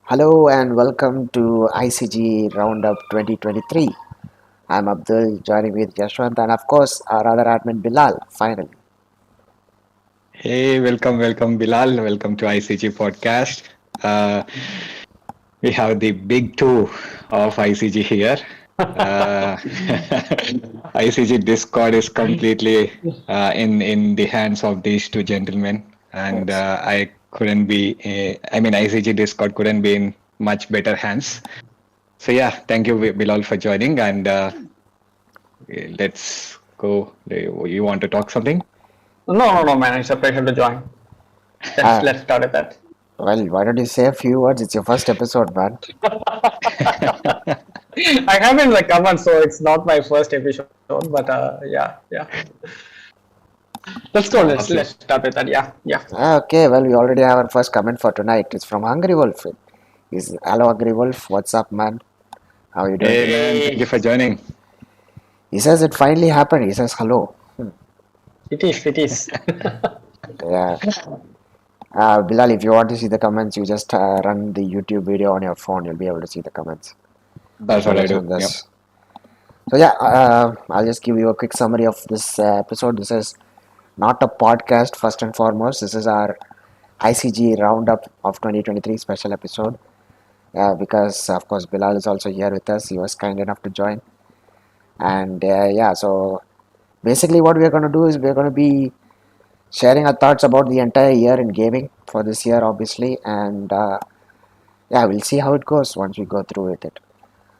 Hello and welcome to ICG Roundup 2023. I'm Abdul, joining with Yashwant and of course our other admin Bilal. Finally, Hey, welcome, Bilal. Welcome to ICG podcast. Uh, we have the big two of ICG here. Uh, ICG Discord is completely in the hands of these two gentlemen, and yes. I couldn't be. I mean, ICG Discord couldn't be in much better hands. So yeah, thank you, Bilal, for joining, and let's go. You want to talk something? No, man. It's a pleasure to join. Let's Uh, let's start with that. well, why don't you say a few words? It's your first episode, man. I have in the comments, so it's not my first episode, but yeah. Let's go. Let's Absolutely. start with that. Yeah. Okay, well, we already have our first comment for tonight. It's from Hungry Wolf. He's hello, Hungry Wolf. What's up, man? How are you doing? Hey man, thank you Hey, for joining. He says it finally happened. He says hello. it is. It is. Yeah. Bilal, if you want to see the comments, you just run the YouTube video on your phone. You'll be able to see the comments. That's So what I let's do. run Yep. this. So yeah, I'll just give you a quick summary of this episode. This is not a podcast first and foremost. This is our ICG roundup of 2023 special episode. Because of course Bilal is also here with us. He was kind enough to join. And yeah, so basically what we are going to do is we're going to be sharing our thoughts about the entire year in gaming for this year, obviously. And yeah, we'll see how it goes once we go through with it.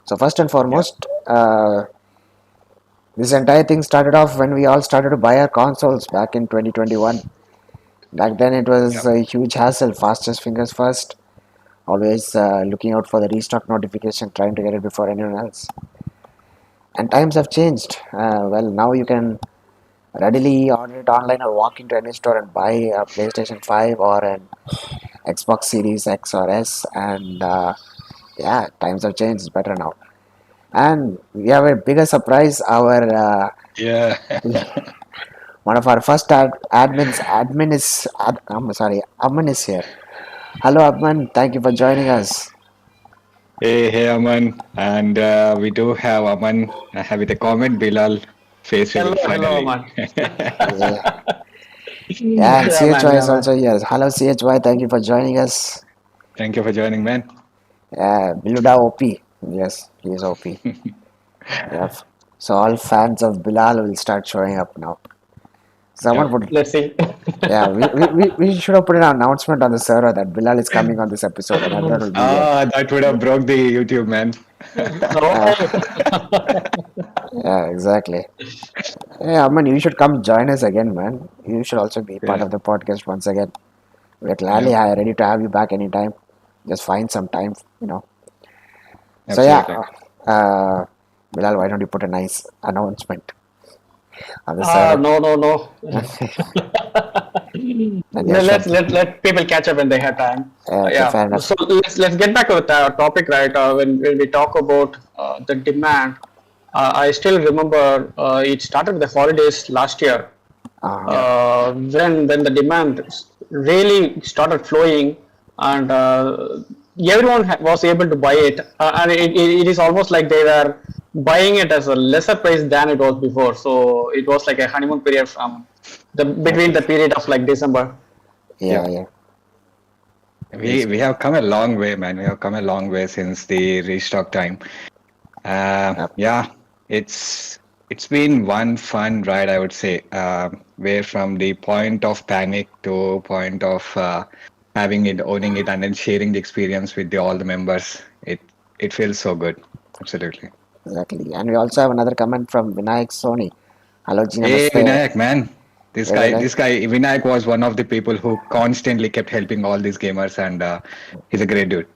So first and Yep. foremost, this entire thing started off when we all started to buy our consoles back in 2021. Back then, it was Yep. a huge hassle, fastest fingers first, always looking out for the restock notification, trying to get it before anyone else. And times have changed. Well, now you can readily order it online or walk into any store and buy a PlayStation 5 or an Xbox Series X or S. And yeah, times have changed. It's better now. And we have a bigger surprise. Our Yeah. one of our first I'm sorry, Aman is here. Hello, Aman. Thank you for joining us. Hey, Aman. And we do have Aman with a comment. Bilal face Hello, reveal hello, finally. man. Yeah, yeah, and Yeah, man. CHY Yeah, is man. also here. Hello, CHY. Thank you for joining us. Thank you for joining, man. Biluda OP. Yes, he is OP. Yep. So all fans of Bilal will start showing up now. Someone Yep. would, Let's see. yeah, we should have put an announcement on the server that Bilal is coming on this episode and everyone will be here. That would have broke the YouTube, man. Uh, Oh, yeah, exactly. Yeah, Aman, you should come join us again, man. You should also be part Yeah. of the podcast once again. We're gladly Yep. ready to have you back anytime. Just find some time. So yeah, Absolutely. Bilal, why don't you put a nice announcement on the server? no. And Yashwant, Let people catch up when they have time. okay, Yeah. fair enough. So let's get back to the topic, right? When we talk about the demand, I still remember it started with the holidays last year. Yep. When the demand really started flowing, and everyone was able to buy it, and it is almost like they were buying it as a lesser price than it was before. So it was like a honeymoon period from the between Okay. the period of like December. Yeah, Yep. yeah. We have come a long way, man. We have come a long way since the restock time. Yep. Yeah, it's been one fun ride, I would say. Where from the point of panic to point of having it, owning it, and then sharing the experience with all the members. It feels so good. Absolutely. Exactly. And we also have another comment from Vinayak Soni. Hello, Ji, Hey, namaste. Vinayak, man. This Hey, guy, Vinayak. this guy, Vinayak was one of the people who constantly kept helping all these gamers, and he's a great dude.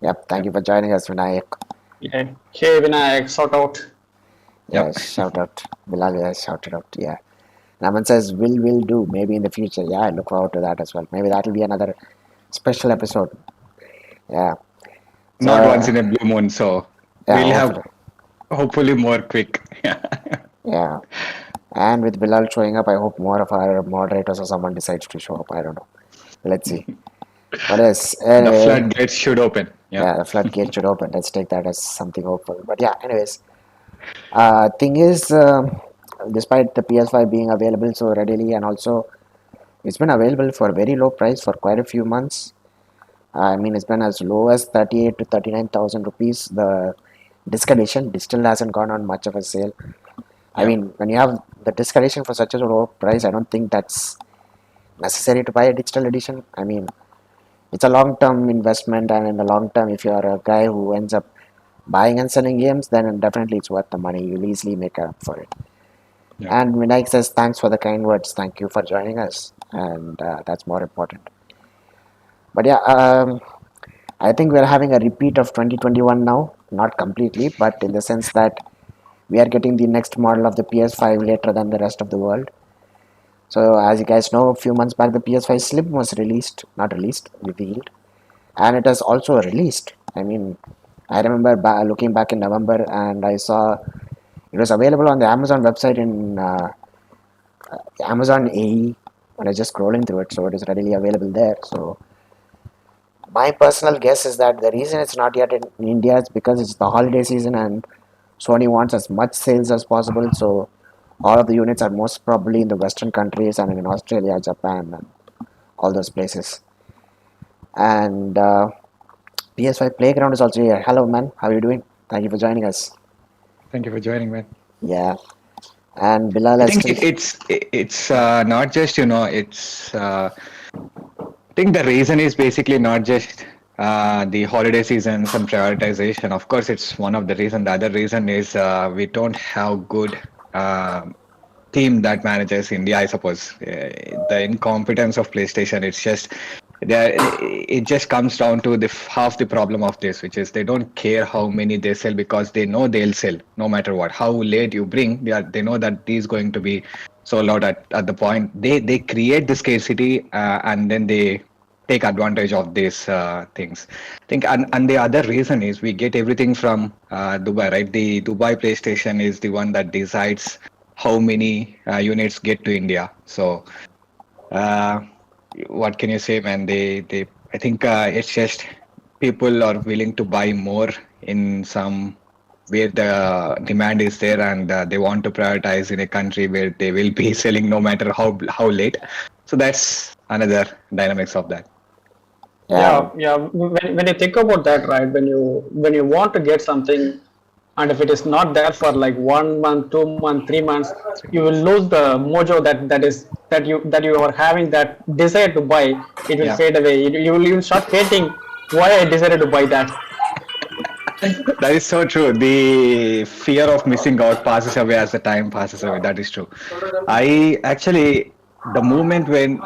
Yep, thank you Yep. for joining us, Vinayak. Yeah. Hey Vinayak, sort out. Yeah, Yep. shout out. Bilal, yeah, shout it out. Yeah. Naman says, will do. Maybe in the future. Yeah, I look forward to that as well. Maybe that'll be another special episode. Yeah. So, Not once in a blue moon, so yeah, we'll have hopefully. hopefully more quick. Yeah. And with Bilal showing up, I hope more of our moderators or someone decides to show up. I don't know. Let's see. But yes, The anyway, floodgates should open. Yeah. yeah, the floodgate should open. Let's take that as something hopeful. But yeah, anyways, thing is, despite the PS5 being available so readily, and also it's been available for a very low price for quite a few months. I mean, it's been as low as 38 to 39,000 rupees. The disc edition still hasn't gone on much of a sale. I Yeah. mean, when you have the disc edition for such a low price, I don't think that's necessary to buy a digital edition. I mean, it's a long term investment, and in the long term, if you're a guy who ends up buying and selling games, then definitely it's worth the money. You'll easily make up for it. Yeah. And Vinayak says, thanks for the kind words. Thank you for joining us. And that's more important. But yeah, I think we're having a repeat of 2021 now. Not completely, but in the sense that we are getting the next model of the PS5 later than the rest of the world. So, as you guys know, a few months back, the PS5 Slim was released, not released, revealed, and it is also released. I mean, I remember looking back in November, and I saw it was available on the Amazon website in Amazon AE. When I was just scrolling through it, so it is readily available there. So, my personal guess is that the reason it's not yet in India is because it's the holiday season, and Sony wants as much sales as possible. So, all of the units are most probably in the Western countries and in Australia, Japan, and all those places. And PS5 Playground is also here. Hello, man. How are you doing? Thank you for joining us. Thank you for joining, man. Yeah. And Bilal I has think still. it's not just it's. I think the reason is basically not just the holiday seasons and prioritization. Of course, it's one of the reason. The other reason is we don't have good team that manages India. I suppose the incompetence of PlayStation. It's just there. It just comes down to the half the problem of this, which is they don't care how many they sell because they know they'll sell no matter what. How late you bring, they know that these going to be sold out at the point. They create the scarcity and then they take advantage of these things. I think, and the other reason is we get everything from Dubai, right? The Dubai PlayStation is the one that decides how many units get to India. So, uh, what can you say, man? I think it's just people are willing to buy more in some where the demand is there, and they want to prioritize in a country where they will be selling no matter how late. So that's another dynamics of that. Yeah. Yeah. When you think about that, right? When you want to get something, and if it is not there for like 1 month, 2 months, 3 months, you will lose the mojo that you are having, that desire to buy. It will Yeah. fade away. You will start hating why I decided to buy that. That is so true. The fear of missing out passes away as the time passes away. That is true. I actually, the moment when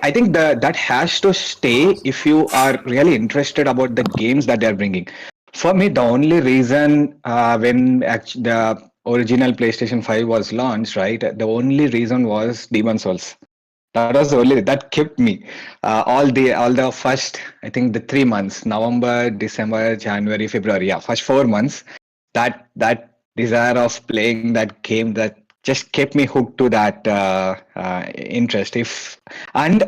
I think that has to stay if you are really interested about the games that they are bringing. For me, the only reason when the original PlayStation 5 was launched, right, the only reason was Demon Souls. That was the only that kept me all the first, I think, the 3 months, November, December, January, February, yeah, first 4 months. That desire of playing that game, that just kept me hooked to that interest. If and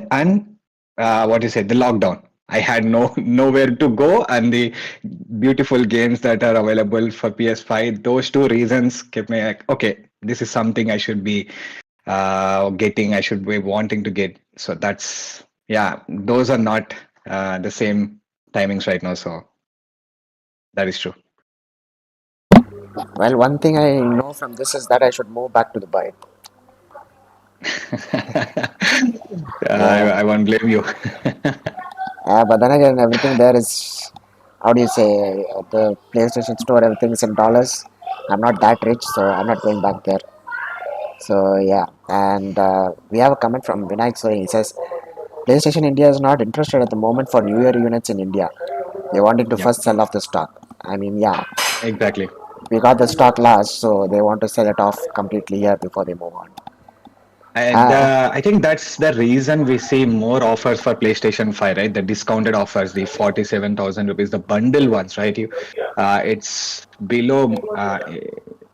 what you said, the lockdown. I had nowhere to go, and the beautiful games that are available for PS5. Those two reasons kept me like, okay, this is something I should be getting. I should be wanting to get. So that's, yeah. Those are not the same timings right now. So that is true. Well, one thing I know from this is that I should move back to Dubai. Yeah. I won't blame you. But then again, everything there is, how do you say, the PlayStation Store, everything is in dollars. I'm not that rich, so I'm not going back there. So yeah, and we have a comment from Vinayak. So he says, PlayStation India is not interested at the moment for New Year units in India. They wanted to Yeah, first sell off the stock. I mean, yeah, exactly. we got the stock last, so they want to sell it off completely here before they move on. And Uh, I think that's the reason we see more offers for PlayStation 5, right? The discounted offers, the 47,000 rupees, the bundle ones, right? It's below.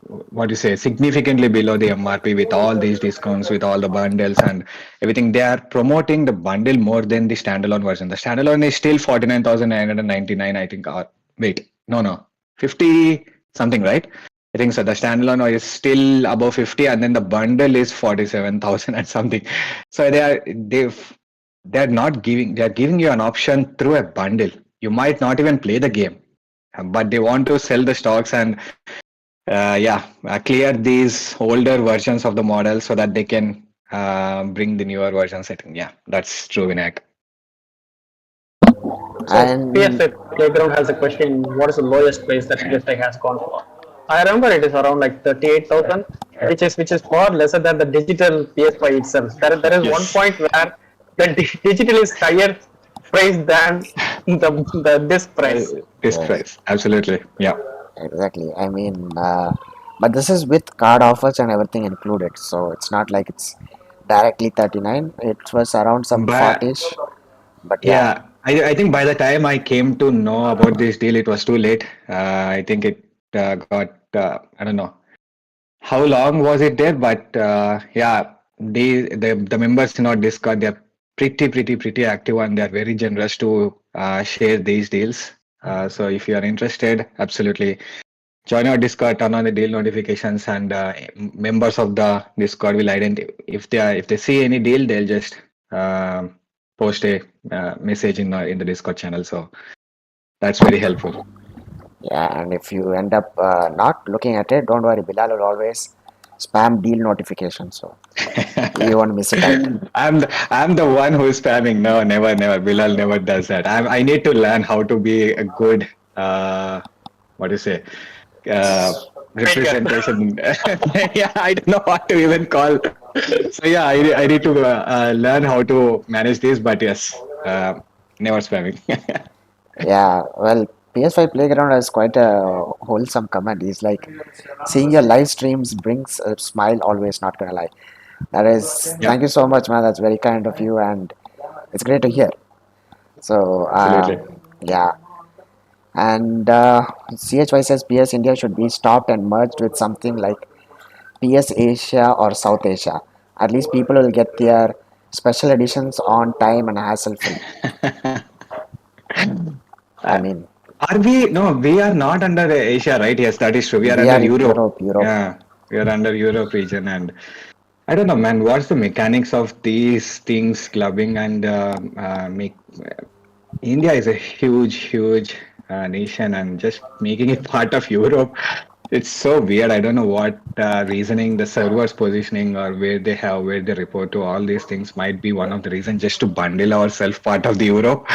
what do you say, significantly below the MRP with all these discounts, with all the bundles and everything. They are promoting the bundle more than the standalone version. The standalone is still 49,999, I think. Or wait, no, 50 something, right? I think so. The standalone is still above 50, and then the bundle is 47,000 and something. So they're not giving, they're giving you an option through a bundle. You might not even play the game, but they want to sell the stocks and clear these older versions of the model so that they can bring the newer versions. I think, yeah, that's true, Vinayak. So And PSA Playground has a question: what is the lowest price that PSA has gone for? I remember it is around like 38,000, which is far lesser than the digital PS5 itself. There is one Yes, point where the digital is higher price than the disc uh, price. this yes, price, absolutely. Yeah, exactly. I mean, but this is with card offers and everything included, so it's not like it's directly 39. It was around some but 40ish, but yeah, yeah, I think by the time I came to know about this deal, it was too late. I think it got, I don't know how long was it there, but yeah, the members in our Discord, they're pretty active, and they're very generous to share these deals. So if you are interested, absolutely join our Discord, turn on the deal notifications, and members of the Discord will identify if they see any deal, they'll just post a message in the Discord channel. So that's very helpful. yeah. And if you end up not looking at it, don't worry. Bilal will always spam deal notifications, so you won't miss it out. I'm the one who's spamming. No, never. Bilal never does that. I need to learn how to be a good what do you say, uh, Faker. representation. Yeah, I don't know what to even call. So yeah, I need to learn how to manage this. But yes, never spamming. Yeah, well, PS5 Playground has quite a wholesome comment. He's like, seeing your live streams brings a smile always, not gonna lie. That is, thank you Yeah, so much, man. That's very kind of you, and it's great to hear. So, absolutely. yeah. And CHY says PS India should be stopped and merged with something like PS Asia or South Asia. At least people will get their special editions on time and hassle free. I Uh, mean, are we? No, we are not under Asia, right? Yes, that is true. We are we under are in Europe. Europe, Europe. Yeah, we are under Europe region, and I don't know, man. What's the mechanics of these things clubbing and make India is a huge nation, and just making it part of Europe. It's so weird. I don't know what reasoning the servers positioning or where they report to. All these things might be one of the reasons just to bundle ourselves part of the Europe.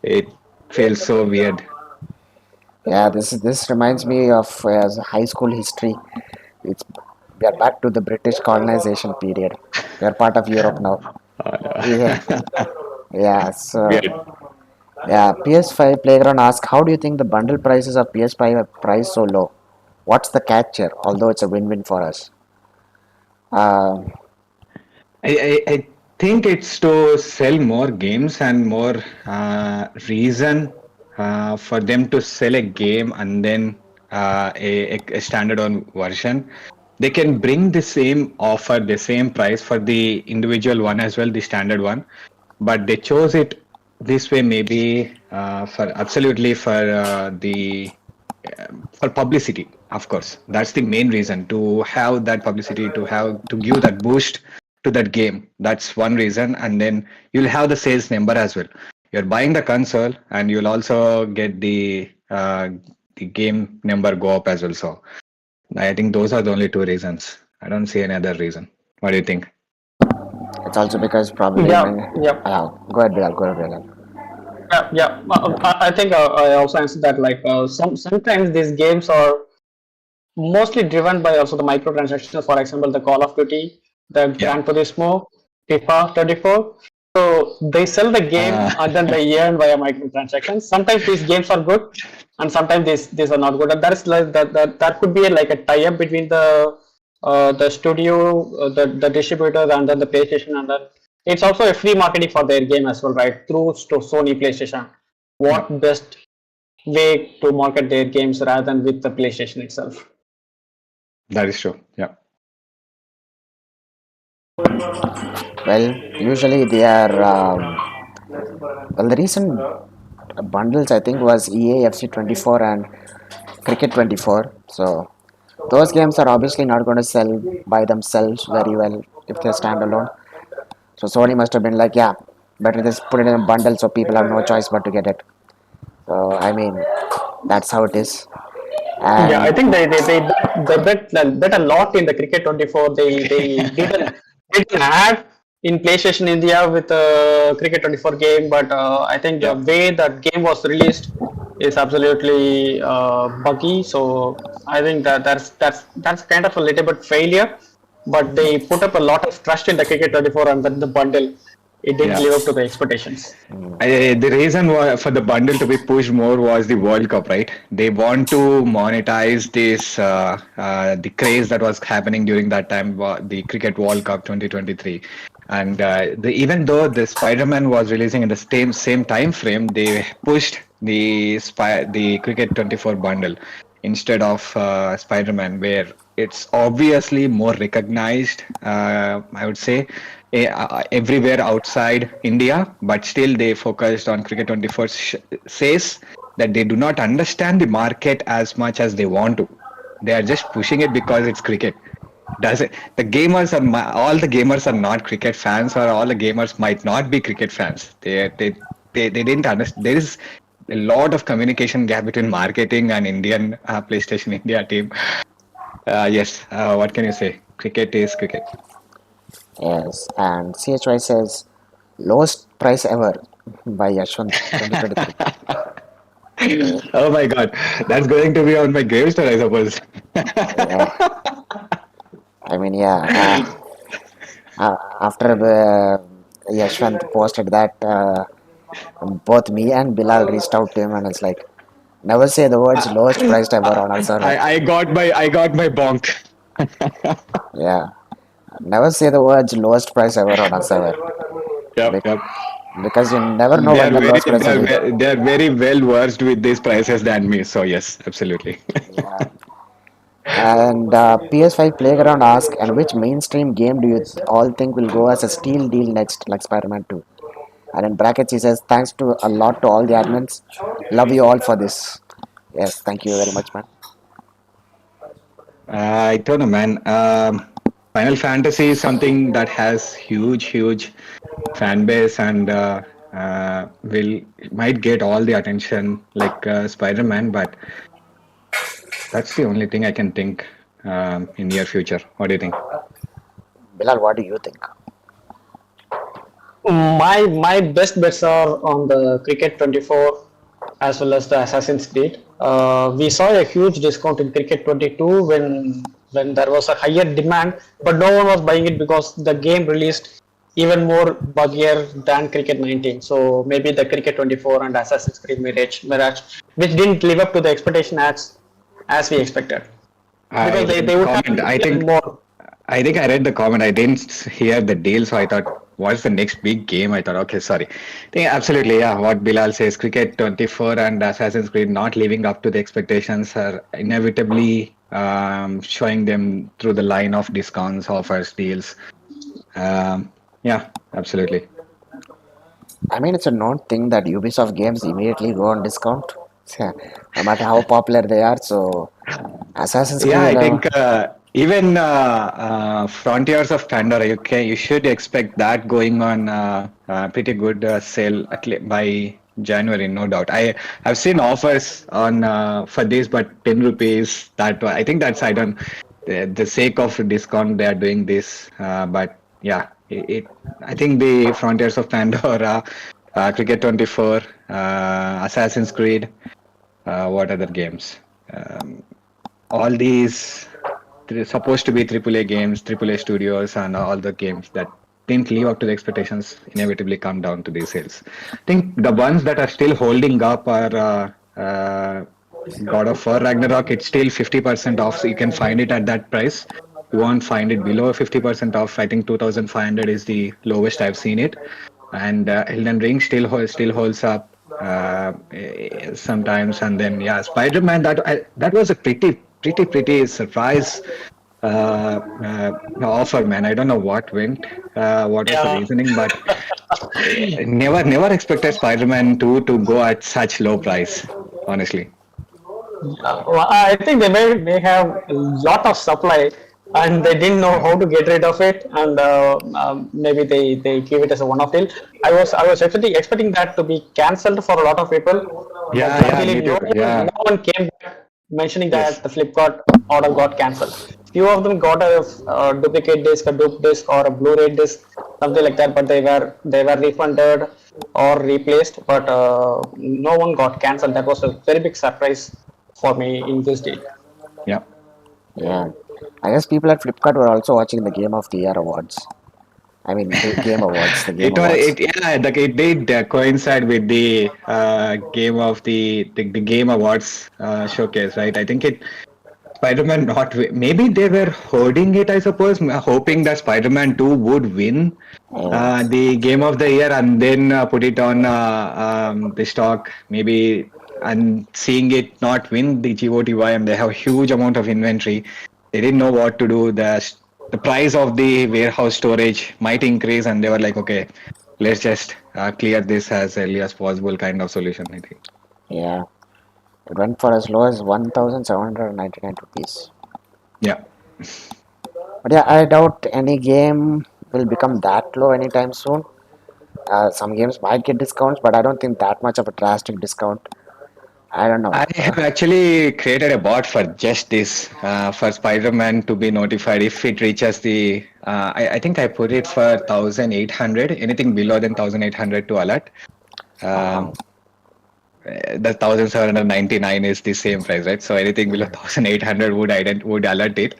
It feels so weird. Yeah, this reminds me of high school history. It's we are back to the British colonization period. We are part of Europe now. Yeah, yeah. So Weird. yeah, PS5 Playground asks, how do you think the bundle prices of PS5 are priced so low? What's the catch here? Although it's a win-win for us. Um, I think it's to sell more games and more reason for them to sell a game and then a standalone version. They can bring the same offer, the same price for the individual one as well, the standard one, but they chose it this way maybe for absolutely for publicity. Of course, that's the main reason, to have that publicity, to give that boost to that game. That's one reason, and then you'll have the sales number as well. You're buying the console and you'll also get the game number go up as well. So I think those are the only two reasons. I don't see any other reason. What do you think? it's also because probably Yeah, many. yeah. Go ahead, Bilal. Go ahead, Bilal. Yeah. I think I also answered that. Like sometimes these games are mostly driven by also the microtransactions. For example, the Call of Duty, the Yeah. Gran Turismo, FIFA 34. So they sell the game Uh, and then they earn via microtransactions. Sometimes these games are good, and sometimes these are not good. And that is like that could be like a tie-up between the studio, the distributor, and then the PlayStation, and then it's also a free marketing for their game as well, right? Through Sony PlayStation. yeah. What best way to market their games rather than with the PlayStation itself? That is true. Yeah. Well, usually they are. Well, the recent bundles I think was EA FC 24 and Cricket 24. So those games are obviously not going to sell by themselves very well if they stand alone. So Sony must have been like, yeah, better just put it in a bundle so people have no choice but to get it. So I mean, that's how it is. Yeah, I And think they bet a lot in the Cricket 24. They did an ad in PlayStation India with a Cricket 24 game, but I think the Yeah. way that game was released is absolutely buggy. So I think that's kind of a little bit failure. But they put up a lot of trust in the Cricket 24, and then the bundle it didn't Yeah. live up to the expectations. The reason for the bundle to be pushed more was the World Cup, right? They want to monetize this the craze that was happening during that time, the Cricket World Cup 2023. And even though the Spider-Man was releasing in the same time frame, they pushed the Cricket 24 bundle instead of Spider-Man, where it's obviously more recognized, I would say, everywhere outside India, but still they focused on Cricket 24 says that they do not understand the market as much as they want to. They are just pushing it because it's cricket. Does it? The gamers are all the gamers are not cricket fans, or all the gamers might not be cricket fans. They didn't understand. There is a lot of communication gap between marketing and Indian PlayStation India team. Yes, what can you say? Cricket is cricket. yes, and CHY says lowest price ever by Yashwant 2023. Oh my God, that's going to be on my gravestone, I suppose. Yeah, I mean, yeah. After Yashwant posted that, both me and Bilal reached out to him, and it's like, never say the words lowest priced ever on our server. I got my bonk. Yeah, never say the words lowest price ever on our server. Yep, Bec- yep. because you never know They when are the very lowest price they will are, hit. they are very well versed with these prices than me. So yes, absolutely. Yeah. And PS5 Playground asks, and which mainstream game do you all think will go as a steal deal next, like Spider-Man 2? And in brackets, he says, thanks to a lot to all the admins. Love you all for this. Yes, thank you very much, man. I don't know, man. Final Fantasy is something that has huge fan base and will might get all the attention like Spider-Man, but that's the only thing I can think in near future. What do you think? Bilal, what do you think? My best bets are on the Cricket 24 as well as the Assassin's Creed. We saw a huge discount in Cricket 22 when there was a higher demand, but no one was buying it because the game released even more buggier than Cricket 19. So maybe the Cricket 24 and Assassin's Creed Mirage, which didn't live up to the expectation as we expected, I because read they the would have comment. even more. I think I read the comment. I didn't hear the deal, so I thought, what's the next big game? I thought, okay, sorry. I think absolutely, yeah. What Bilal says, Cricket 24 and Assassin's Creed not living up to the expectations are inevitably showing them through the line of discounts, offers, deals. Yeah, absolutely. I mean, it's a known thing that Ubisoft games immediately go on discount, no matter how popular they are. So, Assassin's Yeah, Creed, I think even Frontiers of Pandora, you should expect that going on pretty good sale by January, no doubt. I've seen offers on for this, but 10 rupees. I think that's I don't the sake of discount they are doing this. But yeah, I think the Frontiers of Pandora, Cricket 24, Assassin's Creed, what other games? Um, all these supposed to be AAA games, AAA studios, and all the games that didn't live up to the expectations inevitably come down to these sales. I think the ones that are still holding up are God of War Ragnarok. It's still 50% off, so you can find it at that price. You won't find it below 50% off. I think 2,500 is the lowest I've seen it, and Elden Ring still holds up sometimes. And then yeah, Spider-Man that was a pretty surprise offer, man. I don't know what went, what was the Yeah. reasoning, but never expected Spider-Man 2 to go at such low price, honestly. Well, I think they may have a lot of supply and they didn't know Yeah, how to get rid of it, and maybe they give it as a one-off deal. I was expecting that to be cancelled for a lot of people, but yeah, luckily me too. Yeah, no one came back mentioning that yes. the Flipkart order got cancelled. Few of them got a duplicate disc, a dupe disc, or a Blu-ray disc, something like that, but they were refunded or replaced, but no one got cancelled. That was a very big surprise for me in this deal. Yeah. Yeah, I guess people at Flipkart were also watching the Game of the Year awards. I mean, the Game Awards, the Game It was Awards. it yeah like it did coincide with the game of the game awards showcase, right? I think it Spider-Man not maybe they were hoarding it, I suppose, hoping that Spider-Man 2 would win Yeah, the game of the year and then put it on the stock maybe, and seeing it not win the GOTY, and they have huge amount of inventory. They didn't know what to do. The price of the warehouse storage might increase, and they were like, okay, let's just clear this as early as possible, kind of solution, I think. yeah. It went for as low as 1,799 rupees. Yeah. But yeah, I doubt any game will become that low anytime soon. Some games might get discounts, but I don't think that much of a drastic discount. I don't know. I have actually created a bot for just this, for Spider-Man to be notified if it reaches the. I think I put it for 1,800. Anything below than 1,800 to alert. Uh, Um, the 1,799 is the same price, right? So anything below 1,800 would alert it.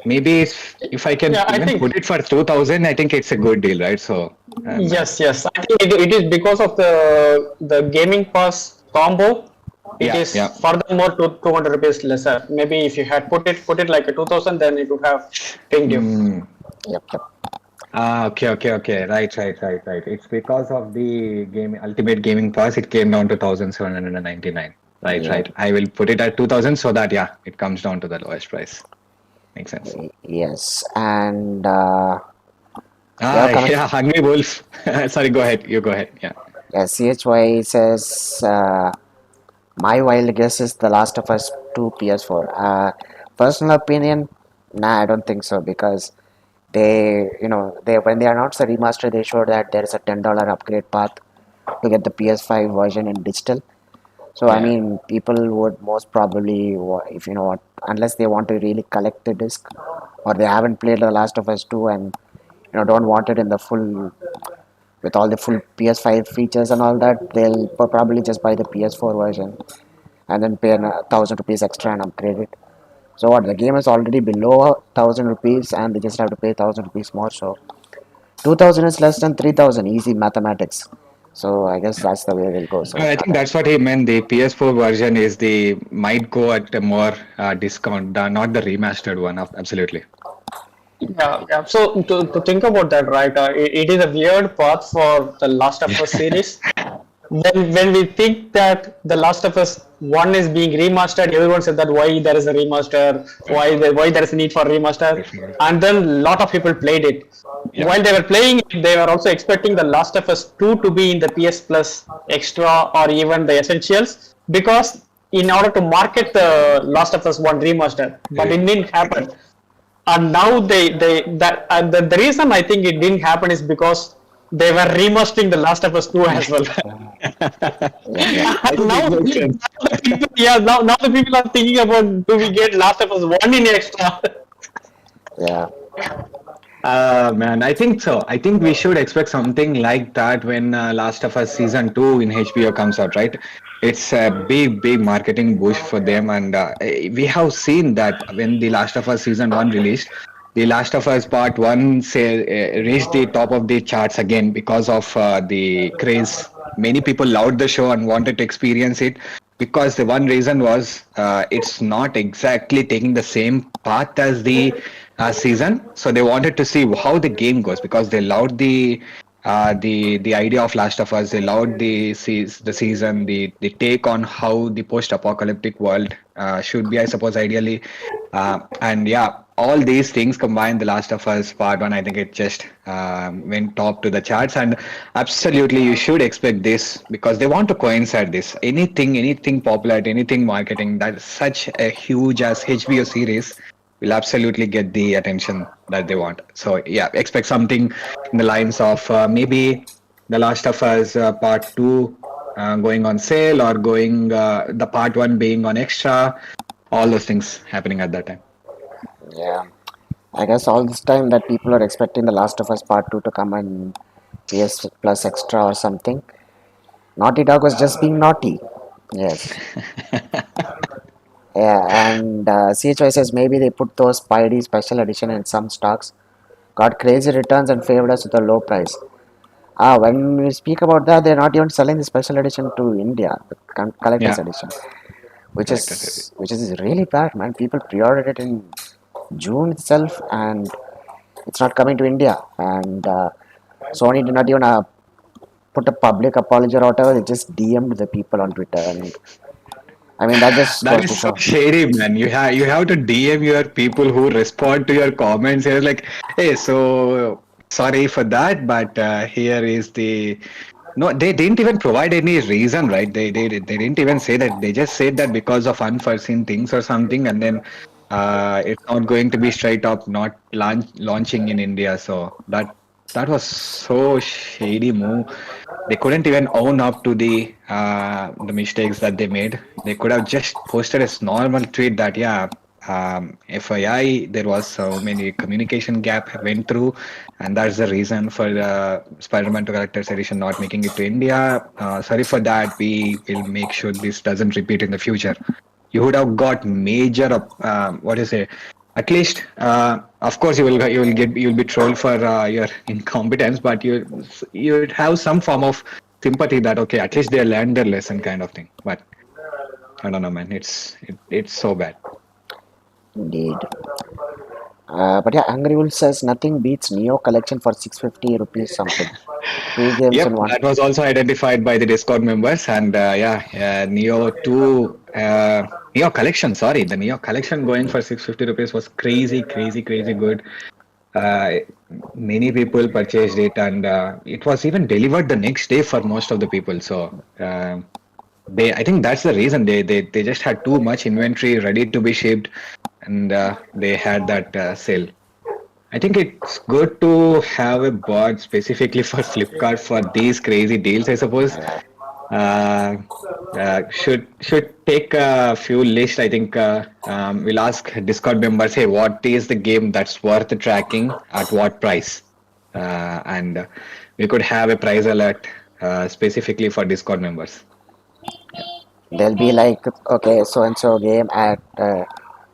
Maybe if I can Yeah, I even think put it for 2,000, I think it's a good deal, right? So yes. I think it is because of the gaming pass combo. It yeah, is yeah. furthermore to 200 rupees lesser. Maybe if you had put it like a 2,000, then it would have pinged you. Mm. yep, yep. Okay. Right. It's because of the game Ultimate Gaming Pass. It came down to 1,799. Yeah, Right. I will put it at 2,000 so that yeah, it comes down to the lowest price. Makes sense. yes. And we Ah, have coming. yeah, Hungry Wolf. Sorry, go ahead. You go ahead. Yeah. Yeah, CHY says, my wild guess is The Last of Us 2 PS4. Personal opinion, nah, I don't think so because they when they announced the remaster, they showed that there is a $10 upgrade path to get the PS5 version in digital. So I Yeah. mean, people would most probably, if you know what, unless they want to really collect the disc, or they haven't played The Last of Us 2 and don't want it in the full with all the full PS5 features and all that, they'll probably just buy the PS4 version and then pay 1,000 rupees extra and upgrade it. So what? The game is already below 1,000 rupees, and they just have to pay 1,000 rupees more. So 2,000 is less than 3,000. Easy mathematics. So I guess that's the way we'll go. No, So I think that's what he meant. The PS4 version is the might go at a more discount, not the remastered one. Absolutely. Yeah. So to think about that, right? It is a weird path for the Last of Us series. When we think that the Last of Us one is being remastered, everyone said that why there is a remaster, why there is a need for remaster, and then a lot of people played it. Yeah. While they were playing it, they were also expecting the Last of Us 2 to be in the PS Plus Extra or even the Essentials because in order to market the Last of Us 1 remaster, but it didn't happen. And now they that and the reason I think it didn't happen is because they were remastering the Last of Us 2 as well. yep, yep, I think now, it makes sense. now the people, yeah, now the people are thinking about do we get Last of Us 1 in extra? yeah, Man, I think so. I think we should expect something like that when Last of Us season 2 in HBO comes out, right? It's a big marketing push for them, and we have seen that when the Last of Us season 1 released, the Last of Us part 1 reached the top of the charts again because of the craze. Many people loved the show and wanted to experience it because the one reason was it's not exactly taking the same path as the season, so they wanted to see how the game goes because they loved the idea of Last of Us. They loved the season, the take on how the post-apocalyptic world should be, I suppose, ideally. And yeah, all these things combined, The Last of Us Part One, I think it just went top to the charts, and absolutely you should expect this because they want to coincide this. Anything popular, anything marketing that's such a huge as HBO series will absolutely get the attention that they want. So yeah, expect something in the lines of maybe The Last of Us Part Two going on sale or going the Part One being on extra. All those things happening at that time. Yeah. I guess all this time that people are expecting The Last of Us Part 2 to come and PS Plus Extra or something. Naughty Dog was just being naughty. Yes. Yeah, and CHY says maybe they put those Spidey special edition in some stocks, got crazy returns and favored us with a low price. When we speak about that, they're not even selling the special edition to India, the collector's Yeah, edition, which collector's edition. is really bad, man. People pre-ordered it in June itself, and it's not coming to India. And Sony did not even put a public apology or whatever. They just DM'd the people on Twitter, and I mean that just That goes to is so show. shady, man. You have to DM your people who respond to your comments. You're like, hey, so sorry for that, but here is the no. They didn't even provide any reason, right? They didn't even say that. They just said that because of unforeseen things or something, and then it's not going to be straight up not launching in India. So that was so shady move. They couldn't even own up to the mistakes that they made. They could have just posted a normal tweet that yeah, FII there was so many communication gap went through, and that's the reason for the Spider-Man 2 Collector's Edition not making it to India. Sorry for that. We will make sure this doesn't repeat in the future. You would have got major what is it? At least, of course, you'll be trolled for your incompetence, but you'd have some form of sympathy that okay, at least they learned their lesson, kind of thing. But I don't know, man. It's so bad. Indeed. But yeah, Angry Wolf says nothing beats Neo collection for 650 rupees something. Two games in Yep, one. that was also identified by the Discord members, and yeah, Neo two Neo collection. Sorry, the Neo collection going for 650 rupees was crazy, crazy, crazy good. Uh, Many people purchased it, and it was even delivered the next day for most of the people. So I think that's the reason they just had too much inventory ready to be shipped, and they had that sale. I think it's good to have a bot specifically for Flipkart for these crazy deals, I suppose. Uh, should take a few lists. I think we'll ask Discord members, hey, what is the game that's worth tracking at what price? And we could have a price alert specifically for Discord members. They'll be like, okay, so and so game at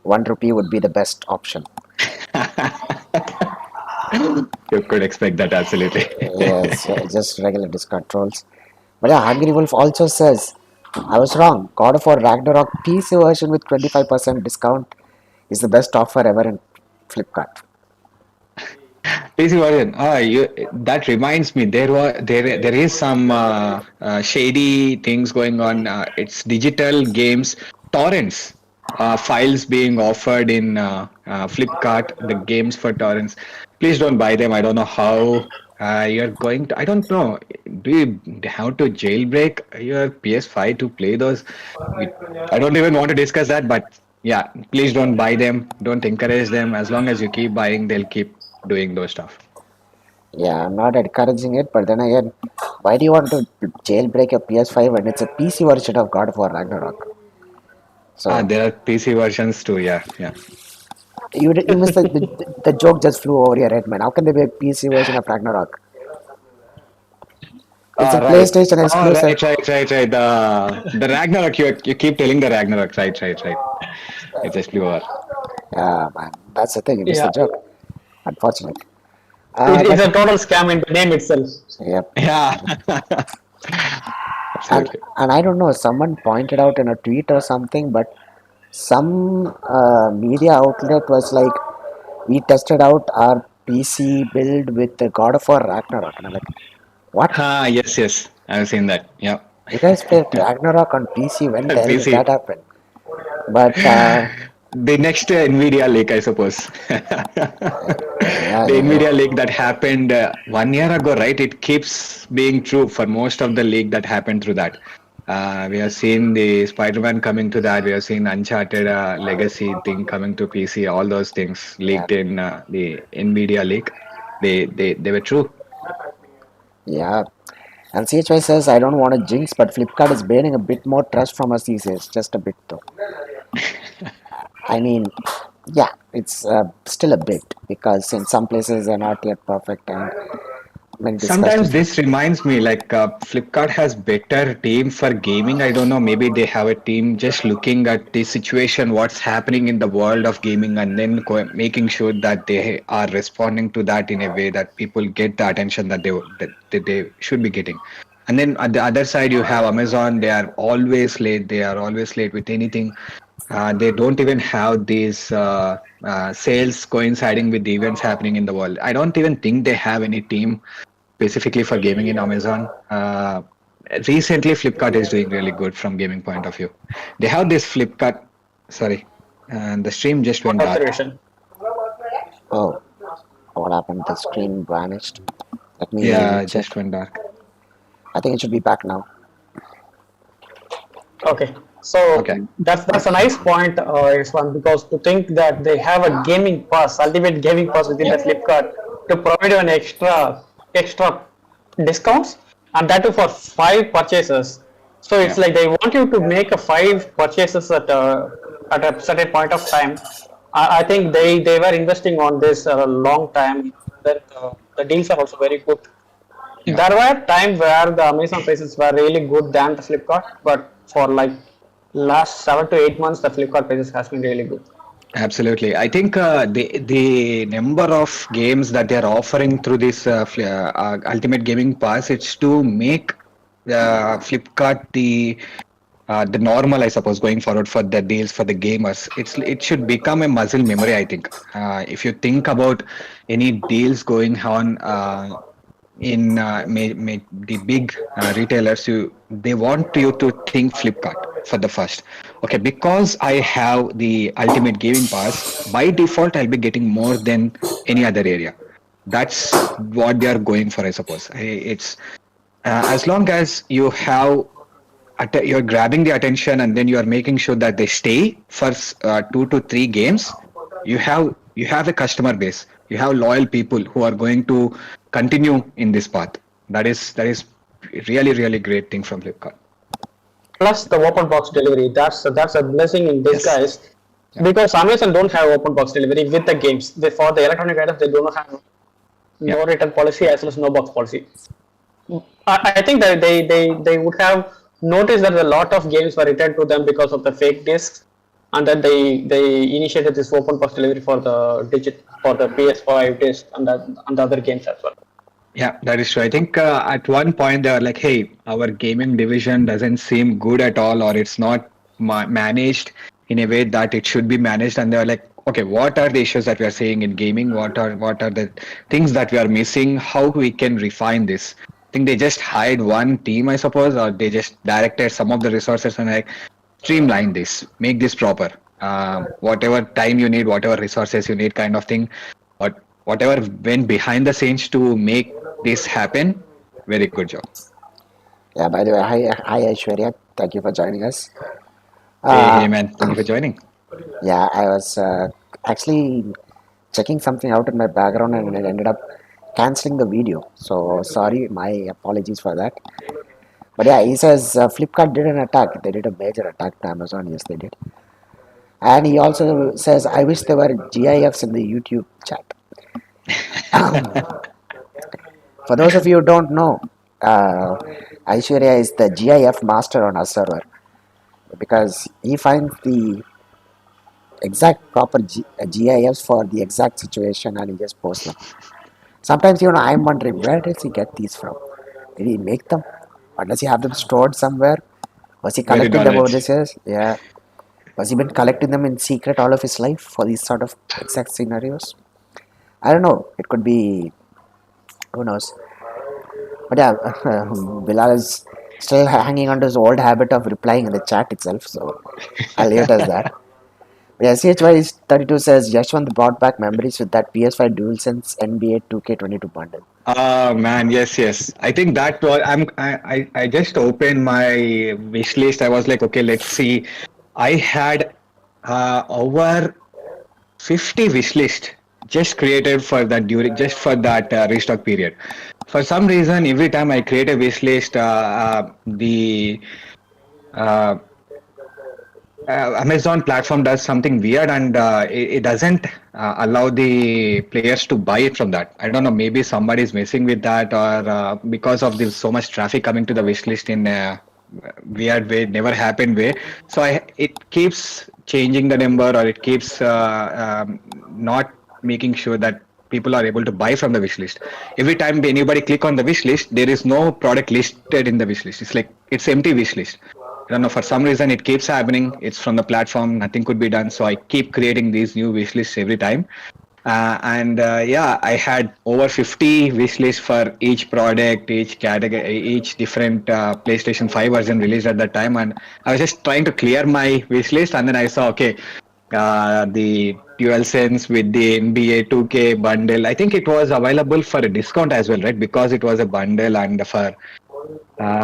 1 rupee would be the best option. You could expect that absolutely. Yes, just regular Discord trolls. But yeah, Hungry Wolf also says, I was wrong. God of War Ragnarok PC version with 25% discount is the best offer ever in Flipkart. PC version. That reminds me. There is some shady things going on. It's digital games torrents. Files being offered in Flipkart, the games for torrents. Please don't buy them. I don't know how you're going to. I don't know. Do you have to jailbreak your PS5 to play those? We, I don't even want to discuss that. But yeah, please don't buy them. Don't encourage them. As long as you keep buying, they'll keep doing those stuff. Yeah, I'm not encouraging it, but then again, why do you want to jailbreak your PS5 when it's a PC version of God of War Ragnarok? So There are PC versions too. Yeah, yeah. you missed the joke just flew over your head, man. How can there be a PC version of Ragnarok? It's a Right. PlayStation Oh, exclusive. right. The Ragnarok. You keep telling the Ragnarok. Right. It just flew over. Yeah, man, that's the thing. You missed the Yeah, joke, unfortunately. it's But a total scam in the name itself. yep. Yeah, and absolutely. and I don't know. Someone pointed out in a tweet or something, but some media outlet was like, we tested out our PC build with the God of War Ragnarok, and I'm like, what? Yes. I've seen that. Yeah. You guys played Ragnarok on PC? When the hell did PC. that happen? But The next Nvidia leak, I suppose. Yeah, The yeah, Nvidia leak that happened 1 year ago, right? It keeps being true for most of the leak that happened through that. We have seen the Spider-Man coming to that. We have seen Uncharted Legacy thing coming to PC. All those things yeah, leaked in the Nvidia leak. They were true. yeah. And CHY says, I don't want to jinx, but Flipkart is gaining a bit more trust from us these days. Just a bit, though. I mean, yeah, it's still a bit because in some places they're not yet perfect. And when discussed Sometimes with this reminds me like Flipkart has better team for gaming. I don't know. Maybe they have a team just looking at the situation, what's happening in the world of gaming, and then making sure that they are responding to that in a way that people get the attention that they should be getting. And then at the other side, you have Amazon. They are always late. They are always late with anything. They don't even have these sales coinciding with the events happening in the world. I don't even think they have any team specifically for gaming in Amazon. Recently, Flipkart is doing really good from gaming point of view. They have this Flipkart. Sorry, and the stream just Good went dark. observation. oh, what happened? The screen vanished. Let me Yeah, check. just went dark. I think it should be back now. Okay, Okay. so that's a nice point, Irfan, because to think that they have a gaming pass, ultimate gaming pass within the Flipkart to provide you an extra discounts, and that too for 5 purchases. So it's Yeah. like they want you to make a 5 purchases at a certain point of time. I think they were investing on this a long time. Then the deals are also very good. Yeah. There were times where the Amazon prices were really good than the Flipkart, but for like last 7 to 8 months, the Flipkart prices has been really good. Absolutely. I think the number of games that they are offering through this Ultimate Gaming Pass, it's to make Flipkart the normal, I suppose, going forward for the deals for the gamers. It should become a muscle memory, I think. If you think about any deals going on in the big retailers, they want you to think Flipkart for the first. Okay, because I have the ultimate gaming pass, by default I'll be getting more than any other area. That's what they are going for, I suppose. It's as long as you have you're grabbing the attention and then you are making sure that they stay for 2 to 3 games. You have a customer base. You have loyal people who are going to continue in this path. That is really great thing from Flipkart. Plus the open box delivery, that's a blessing in Yes. disguise, Yeah. because Amazon don't have open box delivery with the games. For the electronic items, they do not have Yeah. no return policy as well as no box policy. I think that they would have noticed that a lot of games were returned to them because of the fake discs, and then they initiated this open box delivery for the PS5 disc and the other games as well. Yeah, that is true. I think at one point they were like, "Hey, our gaming division doesn't seem good at all, or it's not managed in a way that it should be managed." And they were like, "Okay, what are the issues that we are seeing in gaming? What are the things that we are missing? How we can refine this?" I think they just hired one team, I suppose, or they just directed some of the resources and like streamline this, make this proper. Whatever time you need, whatever resources you need, kind of thing, but whatever went behind the scenes to make this happen, very good job. Yeah, by the way, hi Aishwarya. Thank you for joining us. Hey Uh, man, thank you for joining. yeah, I was actually checking something out in my background and it ended up canceling the video. So sorry, my apologies for that. But yeah, he says Flipkart did an attack. They did a major attack to Amazon. Yes, they did. And he also says, I wish there were GIFs in the YouTube chat. For those of you who don't know, uh, Aishwarya is the GIF master on our server because he finds the exact proper GIFs for the exact situation and he just posts them. Sometimes, I'm wondering where does he get these from? Did he make them? Or does he have them stored somewhere? Was he Very collecting them over knowledge. this years? Yeah. Was he been collecting them in secret all of his life for these sort of exact scenarios? I don't know. It could be, who knows. But yeah, Bilal is still hanging on to his old habit of replying in the chat itself. So I'll leave it as that. Yeah, CHY32 says Yashwant brought back memories with that PS5 DualSense NBA 2K22 bundle. Man, yes, yes. I think that was I just opened my wish list. I was like, okay, let's see. I had over 50 wish list just created for that during just for that restock period. For some reason, every time I create a wish list, the uh, Amazon platform does something weird and it doesn't allow the players to buy it from that. I don't know, maybe somebody is messing with that or because of the so much traffic coming to the wish list in a weird way, never happened way. So it keeps changing the number or it keeps not making sure that people are able to buy from the wish list. Every time anybody click on the wish list, there is no product listed in the wish list. It's like it's empty wish list. I don't know, for some reason it keeps happening. It's from the platform, nothing could be done. So I keep creating these new wish lists every time. And yeah, I had over 50 wish lists for each product, each category, each different PlayStation 5 version released at that time. And I was just trying to clear my wish list. And then I saw, okay, the DualSense with the NBA 2K bundle. I think it was available for a discount as well, right? Because it was a bundle and for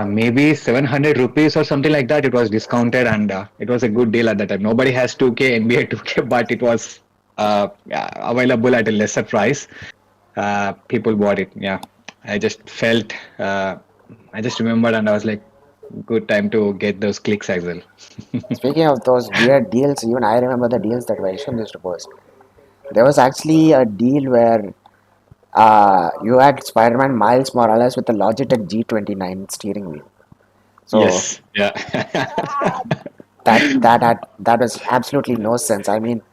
maybe 700 rupees or something like that. It was discounted and it was a good deal at that time. Nobody has 2K, NBA 2K, but it was yeah, available at a lesser price. People bought it. Yeah. I just felt, I just remembered and I was like, good time to get those clicks as well. Speaking of those weird deals, even I remember the deals that Vaisham used to post. There was actually a deal where you had Spider-Man Miles Morales with the Logitech G29 steering wheel. So Yes. Yeah. that was absolutely no sense. I mean,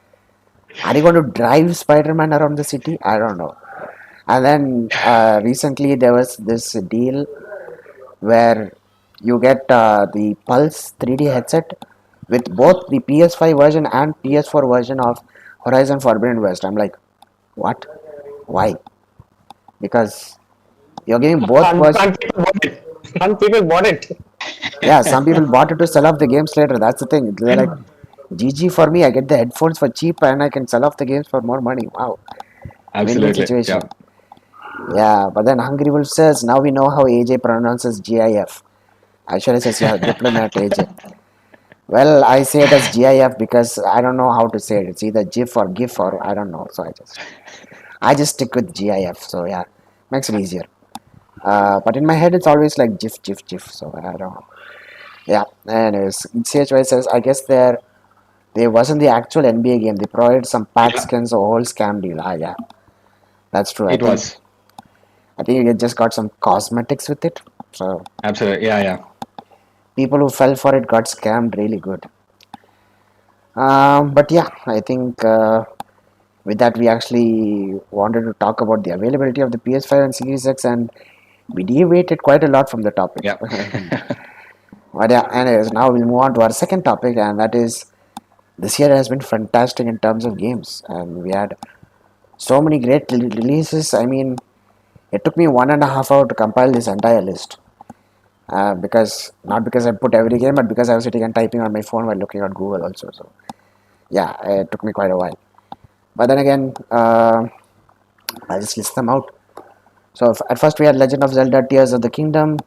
are you going to drive Spider-Man around the city? I don't know. And then recently there was this deal where you get the Pulse 3D headset with both the PS5 version and PS4 version of Horizon Forbidden West. I'm like, what? Why? Because you're giving both And, versions. and people bought it. And people bought it. Yeah, some people bought it to sell off the games later. That's the thing. They're like, GG for me. I get the headphones for cheap and I can sell off the games for more money. Wow. Win-win Absolutely. Yeah. situation. Yeah, but then Hungry Wolf says, now we know how AJ pronounces GIF. Aishwarya says, yeah, diplomat AJ. Well, I say it as GIF because I don't know how to say it. It's either GIF or GIF or I don't know. So I just stick with GIF. So yeah, makes it easier. But in my head, it's always like GIF, GIF, GIF. So I don't know. Yeah. Anyways, CHY says, I guess there wasn't the actual NBA game. They provided some pack Yeah. skins, a whole scam deal. Ah, yeah, that's true. I It think was. I think you just got some cosmetics with it. So Absolutely. Yeah. Yeah. people who fell for it got scammed really good. But yeah, I think with that we actually wanted to talk about the availability of the PS5 and Series X, and we deviated quite a lot from the topic. Yeah. But yeah, anyways, now we'll move on to our second topic, and that is this year has been fantastic in terms of games, and we had so many great releases. I mean, it took me 1.5 hours to compile this entire list. Because not because I put every game, but because I was sitting and typing on my phone while looking at Google also. So yeah, it took me quite a while. But then again, I'll just list them out. So at first we had Legend of Zelda: Tears of the Kingdom.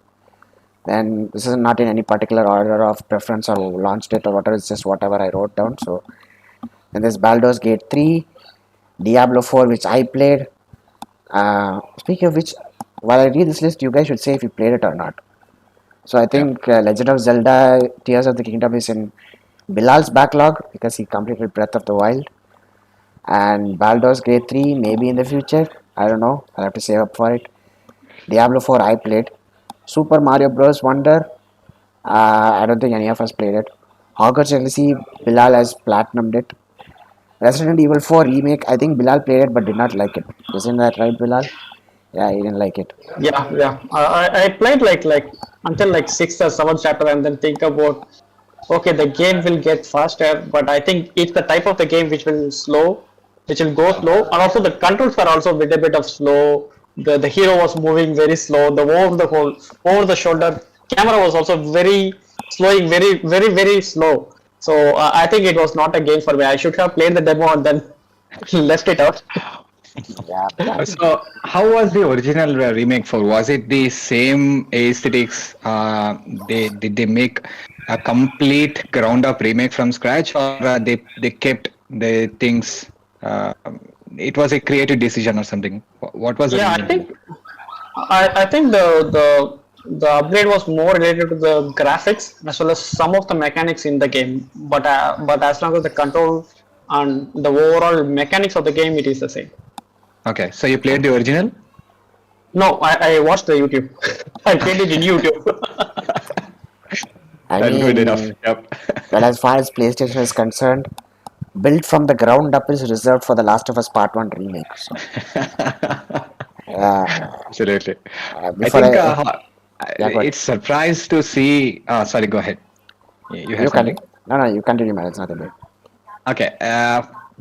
Then this is not in any particular order of preference or launch date or whatever. It's just whatever I wrote down. So then there's Baldur's Gate 3, Diablo 4, which I played. Speaking of which, while I read this list, you guys should say if you played it or not. So I Yeah. think Legend of Zelda: Tears of the Kingdom is in Bilal's backlog because he completed Breath of the Wild, and Baldur's Gate 3 maybe in the future. I don't know. I'll have to save up for it. Diablo 4 I played. Super Mario Bros. Wonder. I don't think any of us played it. Hogwarts Legacy, Bilal has platinumed it. Resident Evil 4 remake. I think Bilal played it but did not like it. Isn't that right, Bilal? Yeah, he didn't like it. Yeah, yeah. I played like until like sixth or seventh chapter and then think about okay, the game will get faster, but I think it's the type of the game which will go slow, and also the controls are also with a bit of slow. The hero was moving very slow. The over the shoulder camera was also very slowing, very slow. So I think it was not a game for me. I should have played the demo and then left it out. Yeah, but I think So, how was the original remake for? Was it the same aesthetics? They did they make a complete ground up remake from scratch, or they kept the things? Uh, it was a creative decision or something. What was the Yeah, reason I for that? think I think the upgrade was more related to the graphics as well as some of the mechanics in the game. But as long as the control and the overall mechanics of the game, it is the same. Okay, so you played the original. No, I watched the YouTube. I played it in YouTube. I That's good enough. mean, Yep. well, as far as PlayStation is concerned, built from the ground up is reserved for the Last of Us Part One remake. So, uh, Absolutely. I before think yeah, go ahead. it's surprised to see. Sorry, go ahead. You had You can something. no, you continue, man. It's not a bit. Okay,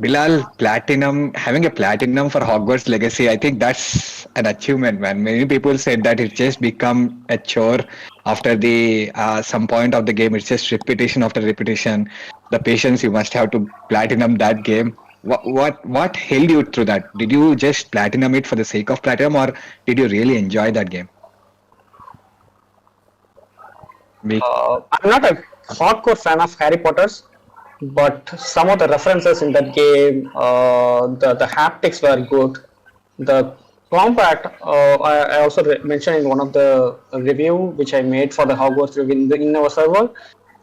Bilal, platinum, having a platinum for Hogwarts Legacy, I think that's an achievement, man. Many people said that it just become a chore after the some point of the game. It's just repetition after repetition. The patience you must have to platinum that game. What held you through that? Did you just platinum it for the sake of platinum, or did you really enjoy that game? Me. I'm not a hardcore fan of Harry Potter's, but some of the references in that game, the haptics were good. The combat, I also mentioned in one of the review which I made for the Hogwarts in our server.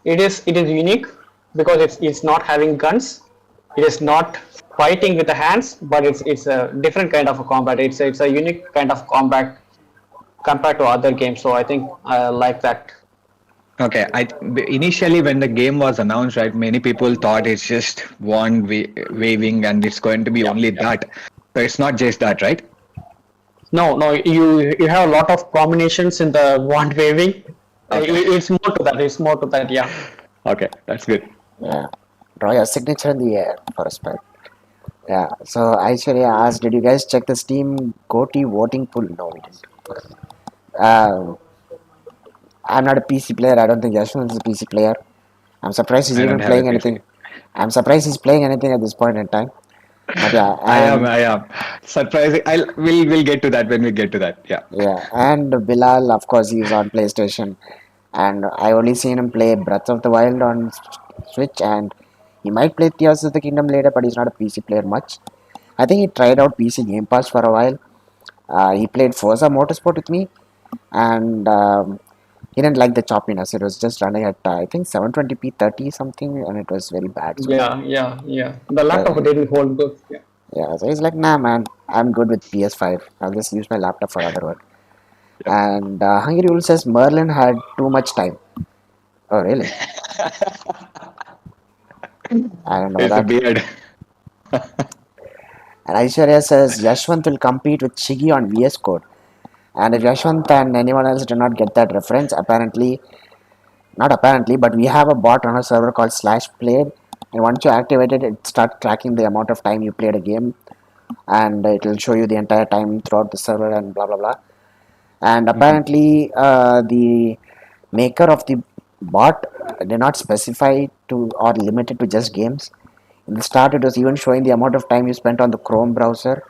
It is unique because it's not having guns. It is not fighting with the hands, but it's a different kind of a combat. It's a unique kind of combat compared to other games. So I think I like that. Okay, initially when the game was announced, right, many people thought it's just one waving and it's going to be Yeah. only that. So it's not just that, right? No, no, you have a lot of combinations in the wand waving. Okay, It's more to that. It's more to that. Yeah. okay, that's good. Yeah, draw your signature in the air for a spell. Yeah. So Aishwarya asked, did you guys check the Steam GOTY voting pool? No, we didn't. Uh, I'm not a PC player. I don't think Yashwant is a PC player. I'm surprised he's I don't even have a playing PC. anything. I'm surprised he's playing anything at this point in time. But yeah, I am. Surprising. We'll get to that when we get to that. Yeah. and Bilal, of course, he's on PlayStation, and I only seen him play Breath of the Wild on Switch, and he might play Tears of the Kingdom later, but he's not a PC player much. I think he tried out PC Game Pass for a while. He played Forza Motorsport with me, and he didn't like the choppiness. It was just running at I think 720p 30 something, and it was very bad. So Yeah, yeah, yeah. The laptop uh, didn't hold good. Yeah. yeah, so he's like, nah, man, I'm good with PS5. I'll just use my laptop for other work. Yep. And Hungry Wolf says Merlin had too much time. Oh, really? I don't know It's the that. beard. And Aishwarya says Yashwant will compete with Shiggy on VS Code. And if Yashwant and anyone else do not get that reference, apparently, not apparently, but we have a bot on our server called slash played. And once you activate it, it starts tracking the amount of time you played a game. And it will show you the entire time throughout the server and blah blah blah. And Mhm. apparently, the maker of the bot did not specify to or limit it to just games. In the start, it was even showing the amount of time you spent on the Chrome browser,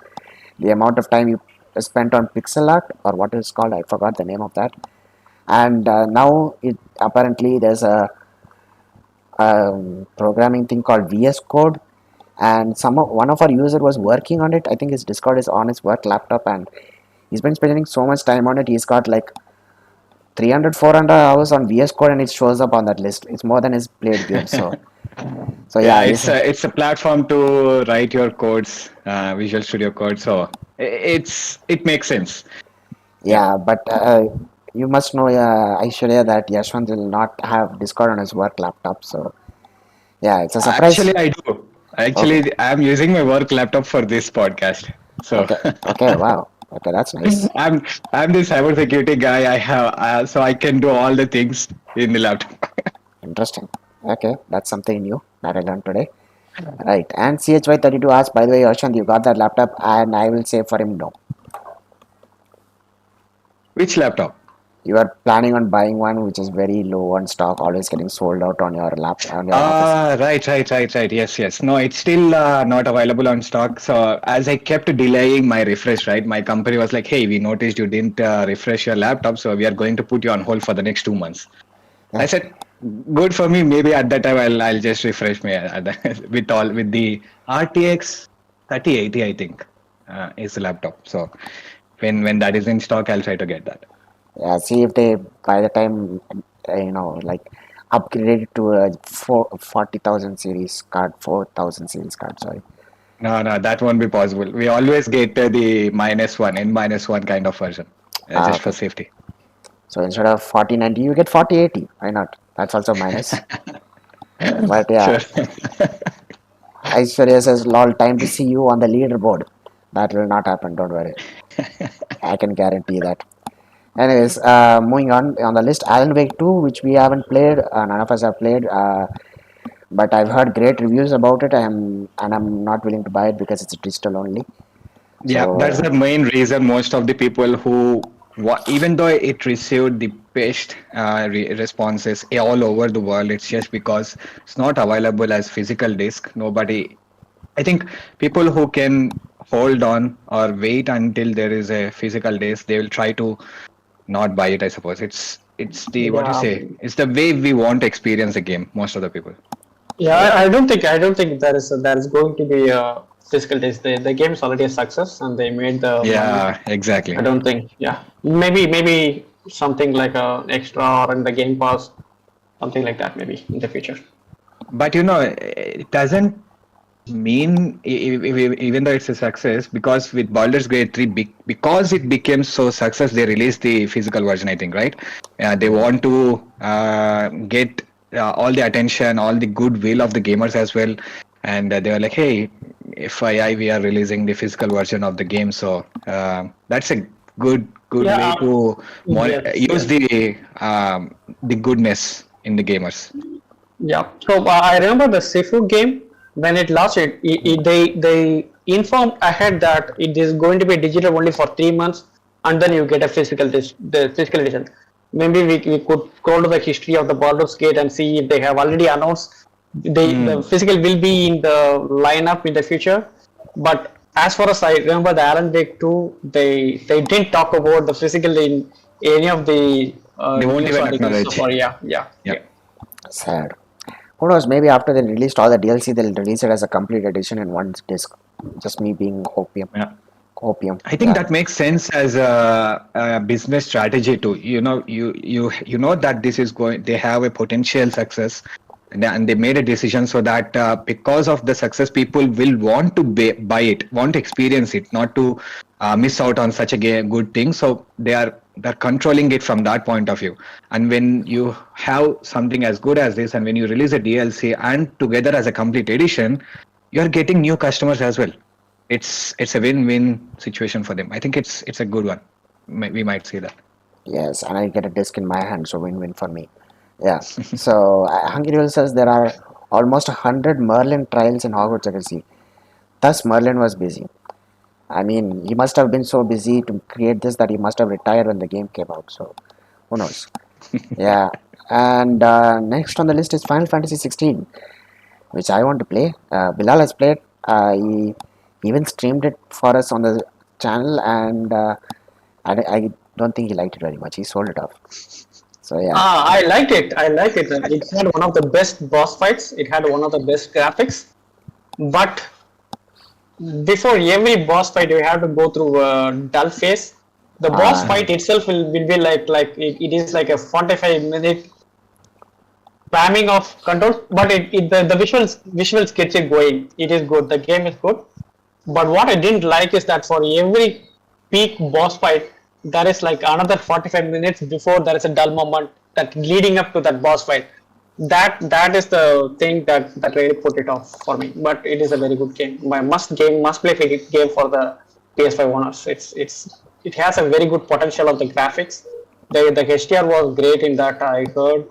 the amount of time you spent on pixel art, or what is called, I forgot the name of that. And now it apparently there's a programming thing called VS Code, and one of our user was working on it. I think his Discord is on his work laptop, and he's been spending so much time on it. He's got like 300 400 hours on VS Code, and it shows up on that list. It's more than his played games. So Yeah, yeah, he's it's a platform to write your codes, Visual Studio code. So it makes sense. Yeah. yeah, but you must know, Aishwarya, that Yashwant will not have Discord on his work laptop. So yeah, it's a surprise. Actually, I do. Okay, Actually, I'm using my work laptop for this podcast. So okay, okay. Wow. Okay, that's nice. I'm I'm the cybersecurity guy. I have so I can do all the things in the laptop. Interesting. Okay, that's something new that I learned today. Right. And CHY32 asked, by the way, Yashwant, you got that laptop, and I will say for him no. Which laptop? You are planning on buying one which is very low on stock, always getting sold out on your lap on your office. Ah, right. Yes, yes. No, it's still not available on stock. So as I kept delaying my refresh, right, my company was like, "Hey, we noticed you didn't refresh your laptop, so we are going to put you on hold for the next 2 months." I said, "Good for me. Maybe at that time I'll just refresh me with the RTX 3080, I think, is the laptop. So when that is in stock, I'll try to get that." Yeah, see if they by the time like upgrade it to a 40,000 series card, 4,000 series card. Sorry. No, no, that won't be possible. We always get the N-1 kind of version, just for Okay. safety. So instead of 4090, you get 4080. Why not? That's also minus. But yeah, Sure. Aishwarya says, "Lol, time to see you on the leaderboard." That will not happen. Don't worry. I can guarantee that. Anyways, moving on the list, Alan Wake 2, which we haven't played, none of us have played, but I've heard great reviews about it. I'm not willing to buy it because it's digital only. Yeah, that's So the main reason most of the people even though it received the best responses all over the world, it's just because it's not available as physical disc. I think people who can hold on or wait until there is a physical disc, they will try to not buy it. I suppose it's the what you Yeah, say. It's the way we want to experience a game. Most of the people. yeah. yeah, I don't think there is going to be a physical test. The game is already a success, and they made the money. Yeah, I exactly. don't think. Yeah, maybe something like a extra or in the Game Pass, something like that. Maybe in the future. But it doesn't mean even though it's a success, because with Baldur's Gate 3, because it became so success, they released the physical version, I think, right? They want to get all the attention, all the goodwill of the gamers as well, and they were like, hey, FYI, we are releasing the physical version of the game. So that's a good Yeah. way to Yes. use Yes. the goodness in the gamers. Yeah. So I remember the Sifu game when it launched. They informed ahead that it is going to be digital only for 3 months, and then you get a the physical edition. Maybe we could scroll to the history of the Baldur's Gate and see if they have already announced the Mm. physical will be in the lineup in the future. But as far as I remember, the Alan Wake 2, they didn't talk about the physical in any of the They won't news even articles so acknowledge. far. Yeah. Yeah. Yeah. Yep. sad. Who knows? Maybe after they released all the DLC, they'll release it as a complete edition in one disc. Just me being hopium. Yeah. Hopium. I think Yeah. that makes sense as a business strategy too. You know that this is going. They have a potential success, and they made a decision so that because of the success, people will want to buy it, want to experience it, not to miss out on such a good thing. So they're controlling it from that point of view. And when you have something as good as this, and when you release a DLC and together as a complete edition, you're getting new customers as well. It's a win-win situation for them. I think it's a good one. We might say that. Yes, and I get a disc in my hand, so win-win for me. Yeah. So Hungry Hill says there are almost 100 Merlin trials in Hogwarts Legacy. Thus, Merlin was busy. I mean, he must have been so busy to create this that he must have retired when the game came out. So, who knows? Yeah. And next on the list is Final Fantasy 16, which I want to play. Bilal has played. He even streamed it for us on the channel, and I don't think he liked it very much. He sold it off. So yeah, I liked it. I liked it. It had one of the best boss fights. It had one of the best graphics. But before every boss fight, you have to go through a dull phase. The boss uh, fight itself will be like it is like a 45-minute spamming of controls, but the visuals gets it going. It is good. The game is good. But what I didn't like is that for every peak boss fight, there is like another 45 minutes before there is a dull moment that leading up to that boss fight. That is the thing that really put it off for me. But it is a very good game. My must play game for the PS5 owners. It has a very good potential of the graphics. The HDR was great in that I heard.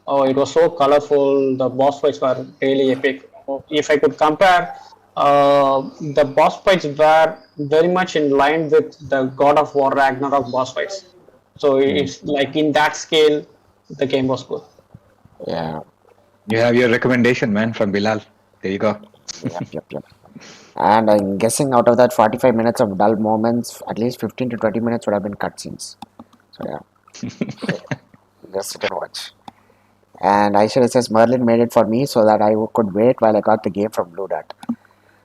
Oh, it was so colorful. The boss fights were really epic. If I could compare, the boss fights were very much in line with the God of War Ragnarok boss fights. So it's like in that scale, the game was good. Yeah. You have your recommendation, man, from Bilal. There you go. Yep. Yep. Yep. And I'm guessing out of that 45 minutes of dull moments, at least 15 to 20 minutes would have been cutscenes. So yeah, just sit and watch. And Aishwarya says Merlin made it for me so that I could wait while I got the game from Blue Dart.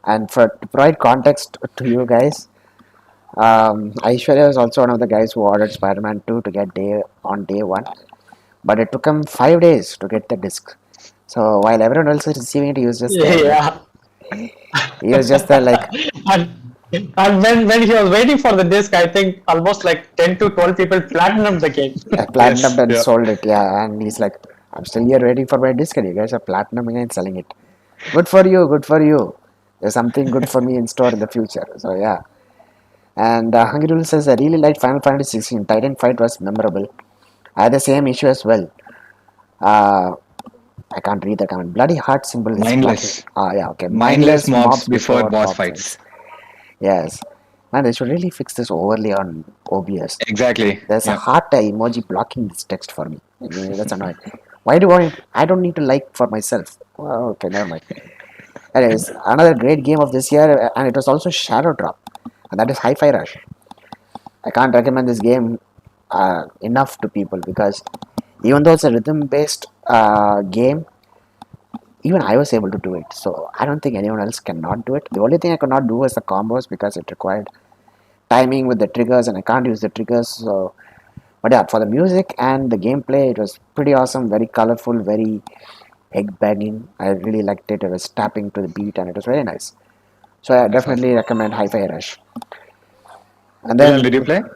And for to provide context to you guys, Aishwarya was also one of the guys who ordered Spider-Man 2 to get day one, but it took him 5 days to get the disc. So while everyone else is receiving it, he was just there, like Yeah. he was just there, like and and when he was waiting for the disc, I think almost like 10 to 12 people platinumed the game. platinum Yes. and Yeah. sold it. Yeah, and he's like, I'm still here waiting for my disc, and you guys are platinuming and selling it. Good for you. Good for you. There's something good for me in store in the future. So yeah. And Hungry Rule says, I really liked Final Fantasy 16. Titan fight was memorable. I had the same issue as well. Uh, I can't read the comment. Bloody heart symbol is blocking. Mindless. Ah, yeah, okay. Mindless Mindless mobs mobs before before boss boss fights. fights. Yes. Man, they should really fix this overly on OBS. Exactly. There's a Yeah. heart emoji blocking this text for me. That's annoying. Why do I don't need to like for myself? Well, okay, never mind. Anyways, another great game of this year, and it was also Shadow Drop, and that is Hi-Fi Rush. I can't recommend this game enough to people because even though it's a rhythm-based game, even I was able to do it. So I don't think anyone else cannot do it. The only thing I could not do was the combos because it required timing with the triggers, and I can't use the triggers. So, but yeah, for the music and the gameplay, it was pretty awesome. Very colorful, very egg banging. I really liked it. It was tapping to the beat, and it was very nice. So I That's definitely awesome. recommend Hi-Fi Rush. And Bilal, did you then play?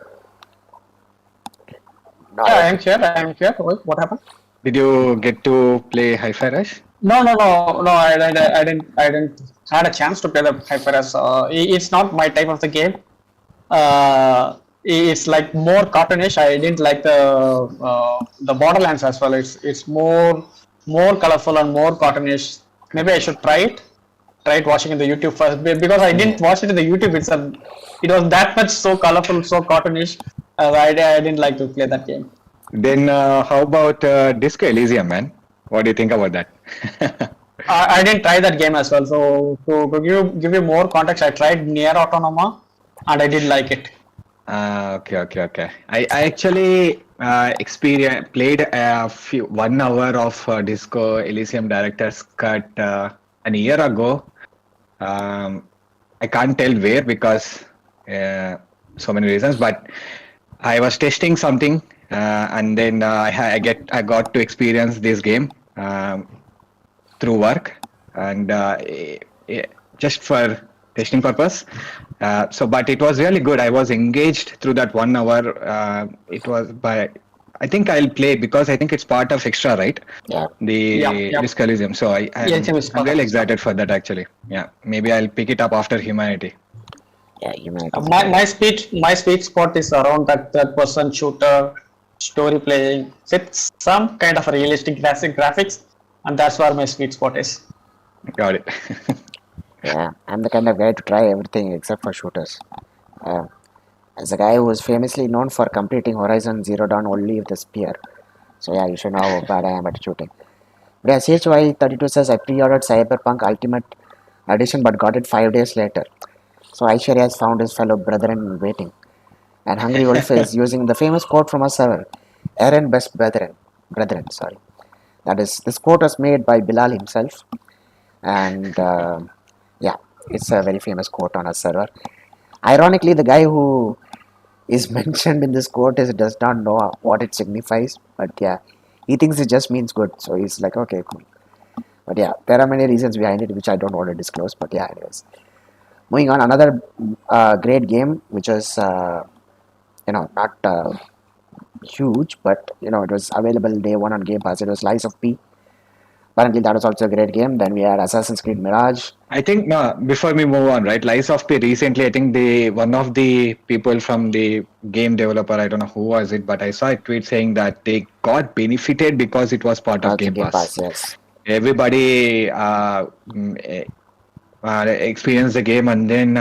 no, Yeah, I I was am here. I am here. What happened? Did you get to play Hi-Fi Rush? No. I didn't had a chance to play the Hyper-S. It's not my type of the game. It's like more cartoonish. I didn't like the Borderlands as well. It's more colorful and more cartoonish. Maybe I should try it. Try it watching in the YouTube first because I didn't watch it in the YouTube. It was that much so colorful, so cartoonish. I didn't like to play that game. Then how about Disco Elysium, man? What do you think about that? I didn't try that game as well. So to give you more context, I tried Nier Autonoma and I didn't like it. Okay. I actually played a few 1 hour of Disco Elysium Director's Cut an year ago. I can't tell where because so many reasons, but I was testing something, and then I got to experience this game through work, and just for testing purpose. But it was really good. I was engaged through that 1 hour. It was by. I think I'll play because I think it's part of extra, right? yeah, The Yeah. Disc Elysium. So EHM is I'm part of really it. excited for that actually. Yeah, maybe I'll pick it up after Humanity. yeah. Humanity is My great. my sweet spot is around that third person shooter story playing with some kind of a realistic graphics, and that's where my sweet spot is. Got it. Yeah, I'm the kind of guy to try everything except for shooters. Uh, as a guy who is famously known for completing Horizon Zero Dawn only with the spear. So yeah, you should know how bad I am at shooting. But yeah, CHY32 says I pre-ordered Cyberpunk Ultimate Edition but got it 5 days later. So Aishwarya has found his fellow brethren in waiting. And Hungry Wolf is using the famous quote from our server, Aaron best brethren, sorry. That is, this quote was made by Bilal himself. And yeah, it's a very famous quote on our server. Ironically, the guy who is mentioned in this quote does not know what it signifies, but yeah, he thinks it just means good. So he's like, okay, cool. But yeah, there are many reasons behind it which I don't want to disclose. But yeah, anyways, moving on, another great game which is not huge, but it was available day one on Game Pass. It was Lies of P. Apparently, that was also a great game. Then we had Assassin's Creed Mirage. I think no, before we move on, right? Lies of P recently, I think one of the people from the game developer, I don't know who was it, but I saw a tweet saying that they got benefited because it was part of Also Game Game Pass. Pass, yes. Everybody experienced the game and then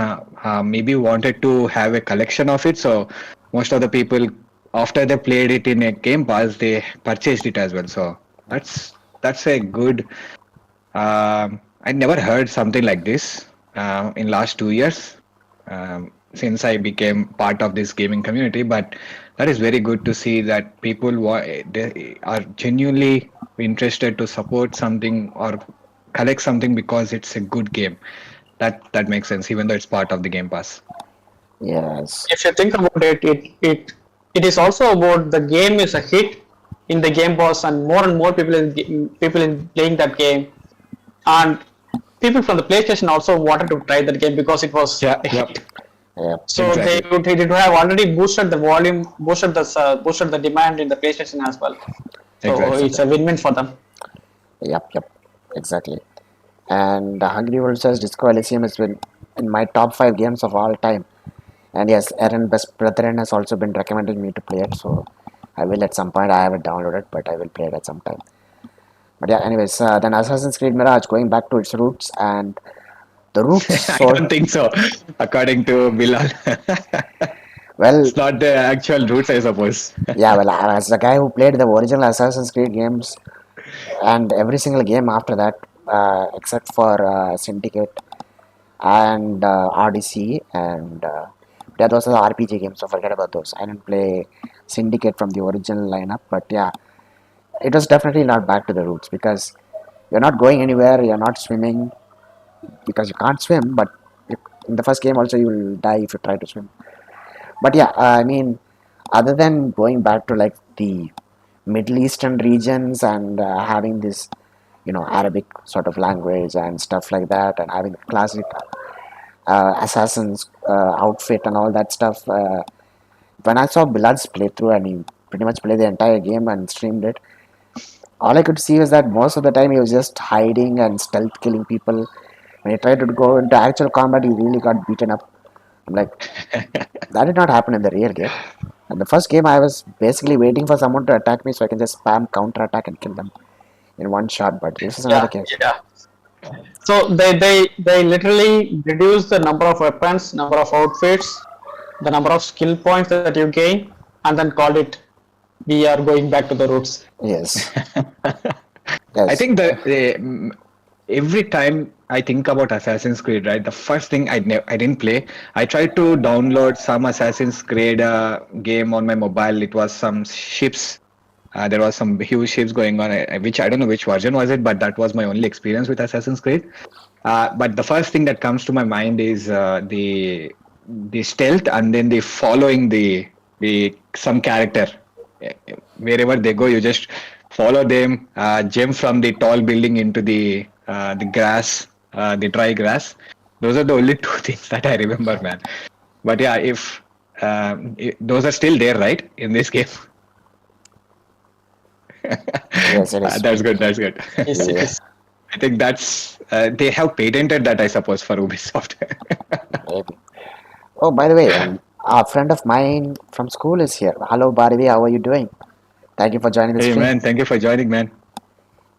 maybe wanted to have a collection of it. So most of the people after they played it in a Game Pass, they purchased it as well. So that's a good. I never heard something like this in last 2 years since I became part of this gaming community. But that is very good to see that they are genuinely interested to support something or collect something because it's a good game. That makes sense, even though it's part of the Game Pass. Yes. If you think about it, it is also about the game is a hit in the Game Pass, and more people in playing that game, and people from the PlayStation also wanted to try that game because it was Yeah, a yep, hit. Yep. So exactly, they would have already boosted the volume, boosted the demand in the PlayStation as well. So exactly. it's a win-win for them. Yep. Yep. Exactly. And Hungry Wolf says Disco Elysium has been in my top 5 games of all time. And yes, Aaron Best Brethren has also been recommending me to play it, so I will at some point. I haven't downloaded, but I will play it at some time. But yeah, anyways, then Assassin's Creed Mirage going back to its roots and the roots. I So don't think so, according to Bilal. well, It's not the actual roots, I suppose. yeah, well, as a guy who played the original Assassin's Creed games and every single game after that, except for Syndicate and Odyssey and yeah, those are the RPG games. So forget about those. I didn't play Syndicate from the original lineup, but yeah, it was definitely not back to the roots because you're not going anywhere. You're not swimming because you can't swim. But in the first game, also you will die if you try to swim. But yeah, I mean, other than going back to like the Middle Eastern regions and having this, Arabic sort of language and stuff like that, and having classic assassin's outfit and all that stuff. When I saw Bilad's playthrough and he pretty much played the entire game and streamed it, all I could see was that most of the time he was just hiding and stealth killing people. When he tried to go into actual combat, he really got beaten up. I'm like, that did not happen in the real game. And the first game, I was basically waiting for someone to attack me so I can just spam counter attack and kill them in one shot. But this is another Yeah, case. yeah. So they literally reduce the number of weapons, number of outfits, the number of skill points that you gain, and then called it. We are going back to the roots. Yes, I yes, think that every time I think about Assassin's Creed, right, the first thing I didn't play. I tried to download some Assassin's Creed game on my mobile. It was some ships. There was some huge ships going on, which I don't know which version was it, but that was my only experience with Assassin's Creed. But the first thing that comes to my mind is the stealth, and then the following the some character. Wherever they go, you just follow them, jump from the tall building into the grass, the dry grass. Those are the only two things that I remember, man. But yeah, if those are still there, right, in this game. yes, it is. That's good. That's good. Yes, it Yeah, is. I think that's they have patented that, I suppose, for Ubisoft. maybe. Oh, by the way, a friend of mine from school is here. Hello, Bharvi. How are you doing? Thank you for joining the Hey stream. man, thank you for joining, man.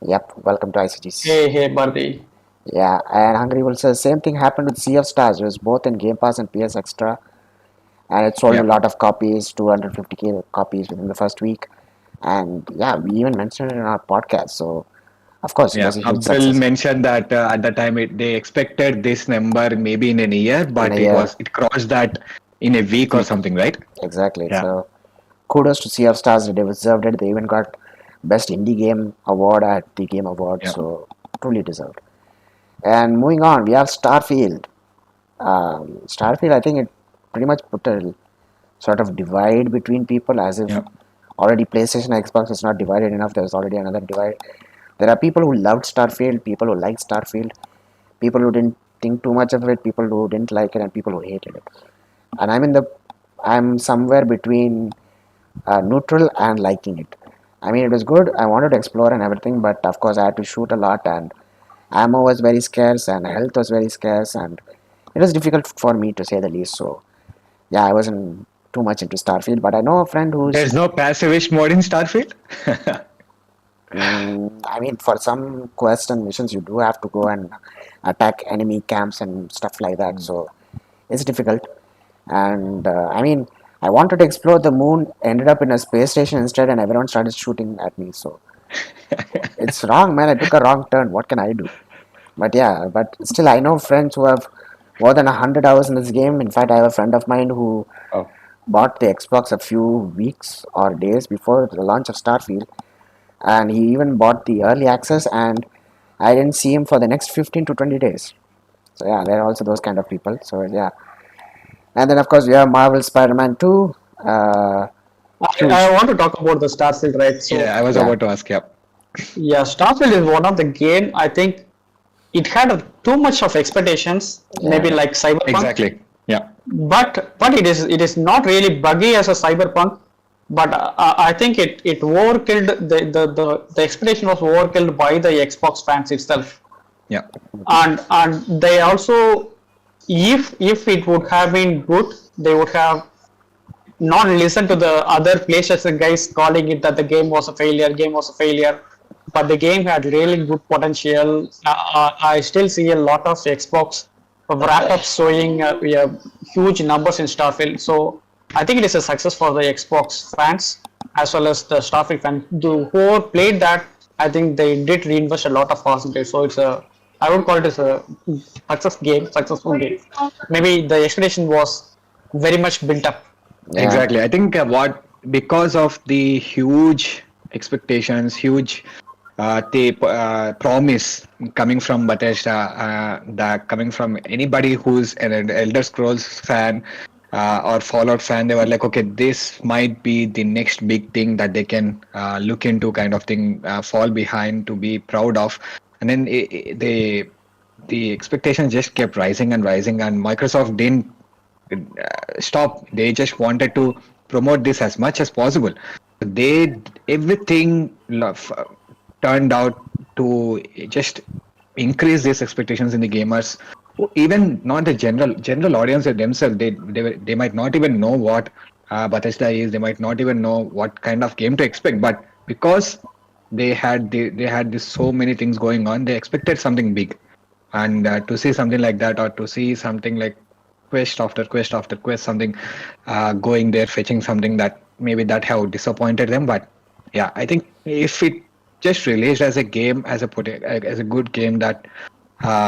Yep, welcome to ICG's. Hey, Bharti. Yeah, and Hungry Wolf says same thing happened with Sea of Stars. It was both in Game Pass and PS Extra, and it sold a Yeah, lot of copies, 250K copies within the first week. And yeah, we even mentioned it in our podcast. So of course, it yeah. was a huge Abdul success mentioned that at the time they expected this number maybe in a year, in a but year. it crossed that in a week or Week. something, right? Exactly. Yeah, So kudos to Sea of Stars. They deserved it. They even got Best Indie Game award at the Game Awards. yeah, So truly deserved. And moving on, we have Starfield. Starfield, I think it pretty much put a sort of divide between people as if yeah. already PlayStation and Xbox is not divided enough. There's already another divide. There are people who loved Starfield, people who liked Starfield, people who didn't think too much of it, people who didn't like it, and people who hated it. And I'm somewhere between neutral and liking it. I mean, it was good. I wanted to explore and everything, but of course, I had to shoot a lot, and ammo was very scarce, and health was very scarce, and it was difficult for me to say the least. So, yeah, I wasn't too much into Starfield, but I know a friend who's, There's no passive mode in Starfield. I mean, for some quests and missions, you do have to go and attack enemy camps and stuff like that. So, it's difficult. And I mean, I wanted to explore the moon, ended up in a space station instead, and everyone started shooting at me. So it's wrong, man. I took a wrong turn. What can I do? But yeah, but still, I know friends who have more than 100 hours in this game. In fact, I have a friend of mine who Oh, bought the Xbox a few weeks or days before the launch of Starfield, and he even bought the early access. And I didn't see him for the next 15 to 20 days. So yeah, there are also those kind of people. So yeah, and then of course we have Marvel Spider-Man 2. I Huge, want to talk about the Starfield, right? So yeah, I was yeah, about to ask. Yeah, yeah, Starfield is one of the game I think it had too much of expectations, maybe yeah, like Cyberpunk, exactly. Yeah, but it is not really buggy as a Cyberpunk. But I think it overkilled the expectation was overkilled by the Xbox fans itself, yeah, and they also, if it would have been good, they would have not listen to the other PlayStation guys calling it that the game was a failure. But the game had really good potential. I still see a lot of Xbox wrap-ups showing huge numbers in Starfield. So I think it is a success for the Xbox fans as well as the Starfield fans. Who played that, I think they did reinvest a lot of percentage. So I would call it as a successful game. Maybe the expectation was very much built up. yeah, exactly. I think what because of the huge expectations, huge promise coming from Bethesda, that coming from anybody who's an Elder Scrolls fan or Fallout fan, they were like, okay, this might be the next big thing that they can look into, kind of thing, fall behind to be proud of, and then the expectations just kept rising and rising, and Microsoft didn't stop. They just wanted to promote this as much as possible. They everything turned out to just increase these expectations in the gamers. Even not the general audience themselves. They might not even know what Bethesda is. They might not even know what kind of game to expect. But because they had this so many things going on, they expected something big, and to see something like that, or to see something like quest after quest after quest, something going there fetching something that maybe that have disappointed them. But yeah, I think if it just released as a game, as a good game that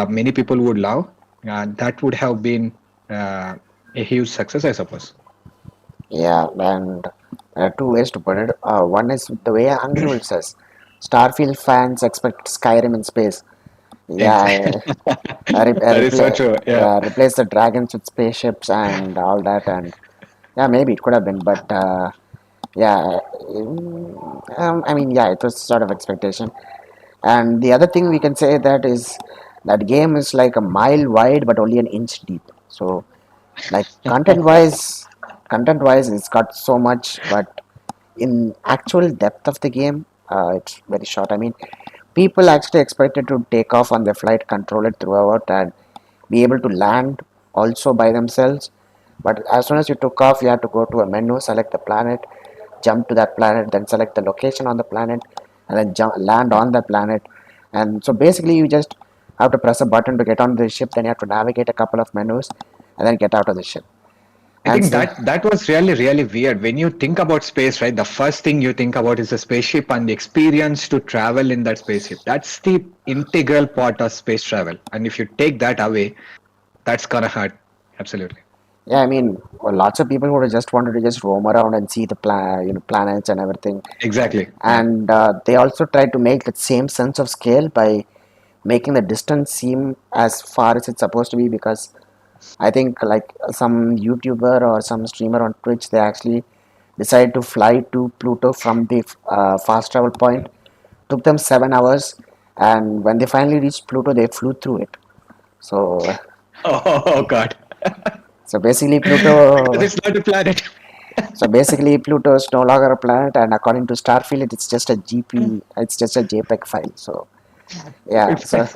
many people would love, that would have been a huge success, I suppose. yeah. And there are two ways to put it. One is the way Angry says, Starfield fans expect Skyrim in space. Exactly. Yeah, That is so true. Yeah. replace the dragons with spaceships and all that, and yeah, maybe it could have been, but yeah, I mean, yeah, it was sort of expectation. And the other thing we can say that is that game is like a mile wide but only an inch deep. So like content wise it's got so much, but in actual depth of the game, it's very short. I mean, people actually expected to take off on their flight, control it throughout, and be able to land also by themselves. But as soon as you took off, you had to go to a menu, select the planet, jump to that planet, then select the location on the planet, and then land on the planet. And so basically, you just have to press a button to get on the ship. Then you have to navigate a couple of menus, and then get out of the ship. I And think so, that was really weird. When you think about space, right? The first thing you think about is a spaceship and the experience to travel in that spaceship. That's the integral part of space travel. And if you take that away, that's gonna hurt. Absolutely. yeah, I mean, well, lots of people would have just wanted to just roam around and see the planets and everything. Exactly. Yeah. And they also tried to make that same sense of scale by making the distance seem as far as it's supposed to be, because I think like some YouTuber or some streamer on Twitch, they actually decided to fly to Pluto from the fast travel point. Took them 7 hours, and when they finally reached Pluto, they flew through it. So, Oh God. so basically Because Pluto, it's not a planet. so basically Pluto is no longer a planet, and according to Starfield, it's just a it's just a JPEG file. So yeah, It's so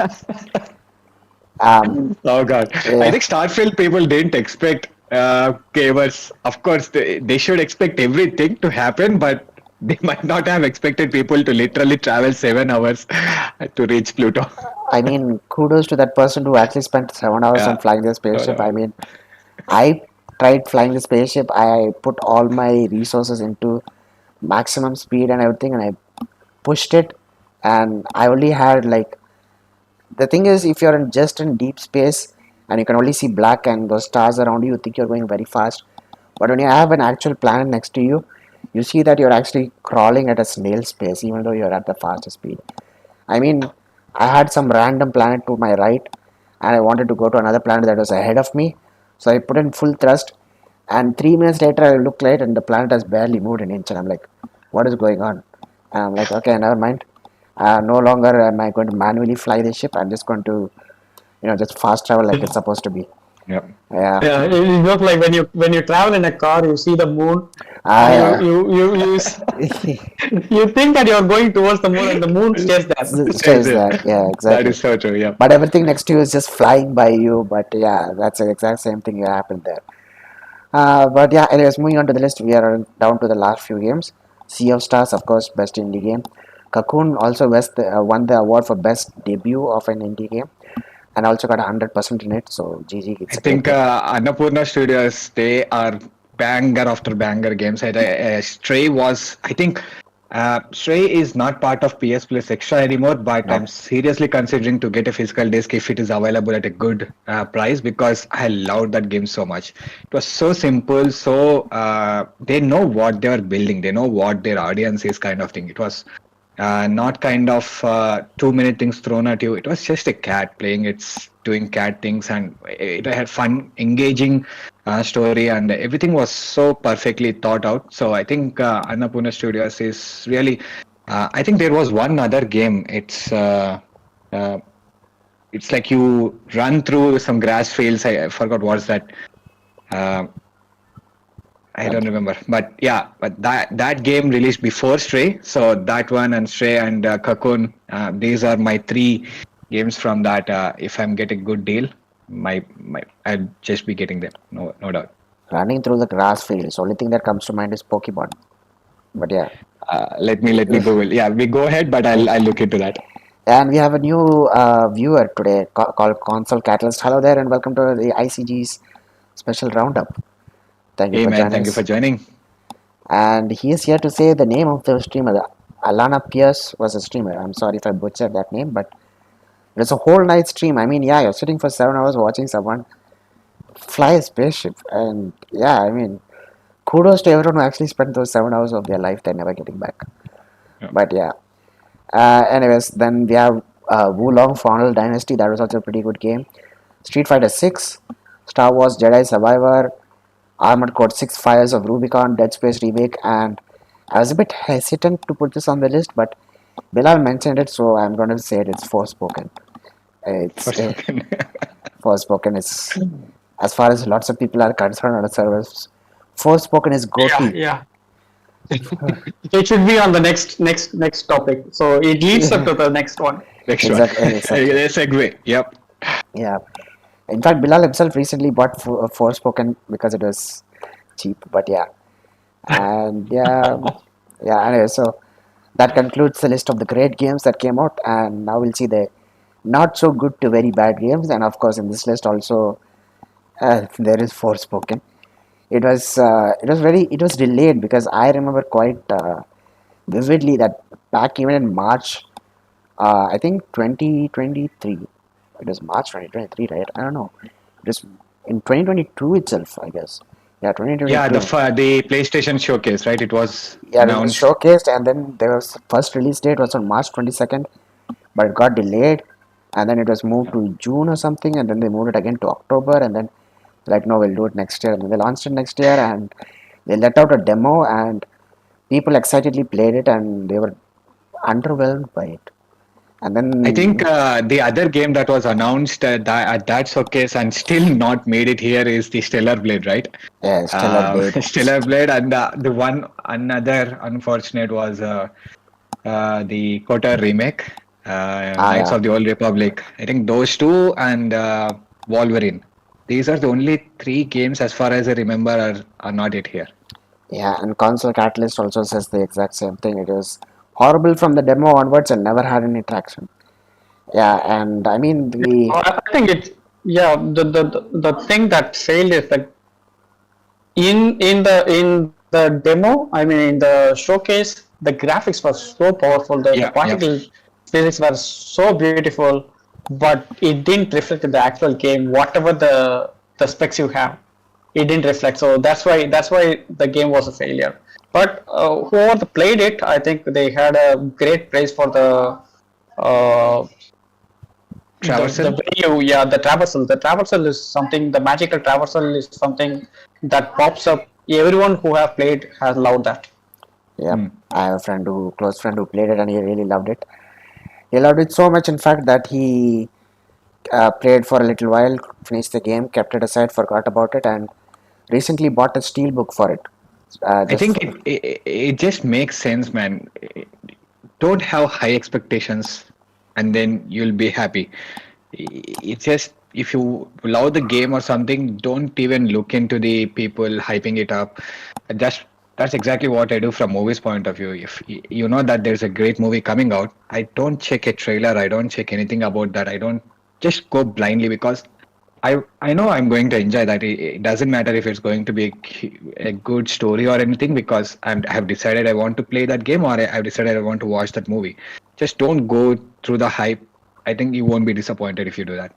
um, Oh God. I yeah, think Starfield people didn't expect gamers. Of course, they should expect everything to happen, but they might not have expected people to literally travel 7 hours to reach Pluto. I mean, kudos to that person who actually spent 7 hours on Yeah. flying the So, spaceship. I mean, I tried flying the spaceship. I put all my resources into maximum speed and everything, and I pushed it. And I only had like, the thing is, if you're just in deep space and you can only see black and those stars around you, you think you're going very fast. But when you have an actual planet next to you, you see that you're actually crawling at a snail's pace, even though you're at the fastest speed. I mean, I had some random planet to my right, and I wanted to go to another planet that was ahead of me. So I put in full thrust, and 3 minutes later, I look right, and the planet has barely moved an inch. And I'm like, what is going on? And I'm like, okay, never mind. No longer am I going to manually fly this ship. I'm just going to, just fast travel like it's supposed to be. Yep. Yeah. Yeah, it looks like when you travel in a car, you see the moon, and you I, you you you s- you think that you're going towards the moon, and the moon stays there. Says says it. that. Yeah, That exactly. is so true. Yep. But everything next to you is just flying by you. But yeah, that's the exact same thing that happened there. But yeah, anyways, moving on to the list, we are down to the last few games. Sea of Stars, of course, best indie game. Cocoon also won the award for best debut of an indie game, and also got 100% in it. So GG, I it's a great think game. Annapurna Studios, they are banger after banger games. Stray was, I think, Stray is not part of PS Plus Extra anymore, but I'm No, seriously considering to get a physical disc if it is available at a good price because I loved that game so much. It was so simple, so they know what they are building, they know what their audience is, kind of thing. It was not kind of too many things thrown at you. It was just a cat playing its doing cat things, and it had fun, engaging story, and everything was so perfectly thought out. So I think Annapurna Studios is really. I think there was one other game. Uh, it's like you run through some grass fields. I forgot what's that. Uh, I don't but remember, but yeah, but that game released before Stray, so that one and Stray and Cocoon, these are my three games from that. If I'm getting good deal, my I'll just be getting them. No doubt. running through the grass fields, only thing that comes to mind is Pokemon. But yeah. Let me Google. Yeah, we go ahead, but I'll look into that. And we have a new viewer today called Console Catalyst. Hello there, and welcome to the ICG's special roundup. Thank you Hey for man, joining thank you for us. joining. And he is here to say the name of the streamer. Alana Pierce was a streamer. I'm sorry if I butchered that name, but it was a whole night stream. I mean, yeah, you're sitting for 7 hours watching someone fly a spaceship. And yeah, I mean, kudos to everyone who actually spent those 7 hours of their life they're never getting back. Yeah. But yeah. Anyways, then we have Wulong Final Dynasty. That was also a pretty good game. Street Fighter 6, Star Wars Jedi Survivor, Armored Core 6 Fires of Rubicon, Dead Space Remake, and I was a bit hesitant to put this on the list, but Bilal mentioned it, so I'm going to say it. It's Forspoken. It's Forspoken. Forspoken is, as far as lots of people are concerned on the servers, Forspoken is Yeah, GOTY. yeah. It should be on the next topic. So it leads up to the next one. Next one. Exactly, exactly. Segue. Yep. Yeah. In fact, Bilal himself recently bought Forspoken because it was cheap. But yeah, and yeah. Anyway, so that concludes the list of the great games that came out, and now we'll see the not so good to very bad games. And of course, in this list also there is Forspoken. It was delayed because I remember quite vividly that back even in March, I think 2023. It was March 2023, right? I don't know. It was in 2022 itself, I guess. Yeah, Yeah, 2022. the PlayStation showcase, right? It was Yeah, it was announced. showcased, and then there was first release date was on March 22nd, but it got delayed, and then it was moved Yeah. to June or something, and then they moved it again to October, and then like no, we'll do it next year, and then they launched it next year, and they let out a demo, and people excitedly played it, and they were underwhelmed by it, and I think then the other game that was announced at that showcase and still not made it here is the Stellar Blade, right? yeah, Stellar Blade. Stellar Blade, and the one another unfortunate was the Kotor remake, Knights Yeah. of the Old Republic. I think those two and Wolverine. These are the only three games, as far as I remember, are not yet here. Yeah, and Console Catalyst also says the exact same thing. It was horrible from the demo onwards and never had any traction. Yeah, and I mean the I think it's, yeah, the thing that failed is that in the demo, I mean in the showcase, the graphics were so powerful, the Yeah, yeah. particle physics were so beautiful, but it didn't reflect in the actual game. Whatever the specs you have, it didn't reflect. So that's why the game was a failure. But whoever played it, I think they had a great praise for uh, the Traversal. way you, yeah, the traversal is something, the magical traversal is something that pops up. Everyone who have played has loved that. Yep. I have a close friend who played it and he really loved it. He loved it so much, in fact, that he played for a little while, finished the game, kept it aside, forgot about it, and recently bought a steelbook for it. I Just think for, it just makes sense, man. Don't have high expectations, and then you'll be happy. It's just if you love the game or something, don't even look into the people hyping it up. That's that's exactly what I do from movies point of view. If you know that there's a great movie coming out, I don't check a trailer. I don't check anything about that. I don't just go blindly because I know I'm going to enjoy that. It doesn't matter if it's going to be a good story or anything because I have decided I want to play that game or I've decided I want to watch that movie. Just don't go through the hype. I think you won't be disappointed if you do that.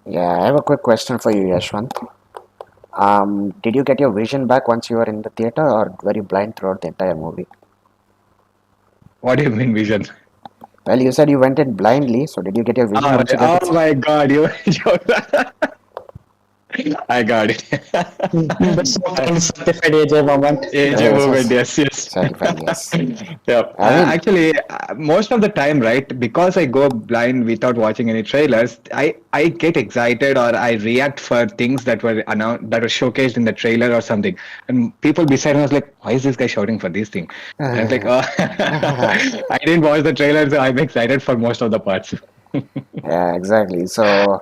yeah, I have a quick question for you, Yashwant. Did you get your vision back once you were in the theater, or were you blind throughout the entire movie? What do you mean vision? Well, you said you went in blindly, so did you get your vision All once right. you got Oh it? my God, you I got it. The so-called certified AJ moment. AJ Yes, movement, yes, yes, yes. certified, yes. Yeah, I mean, actually, most of the time, right? Because I go blind without watching any trailers, I get excited or I react for things that were announced, that were showcased in the trailer or something, and people beside me was like, "Why is this guy shouting for these things?" And it's like, "Oh, I didn't watch the trailer, so I'm excited for most of the parts." yeah, exactly. So,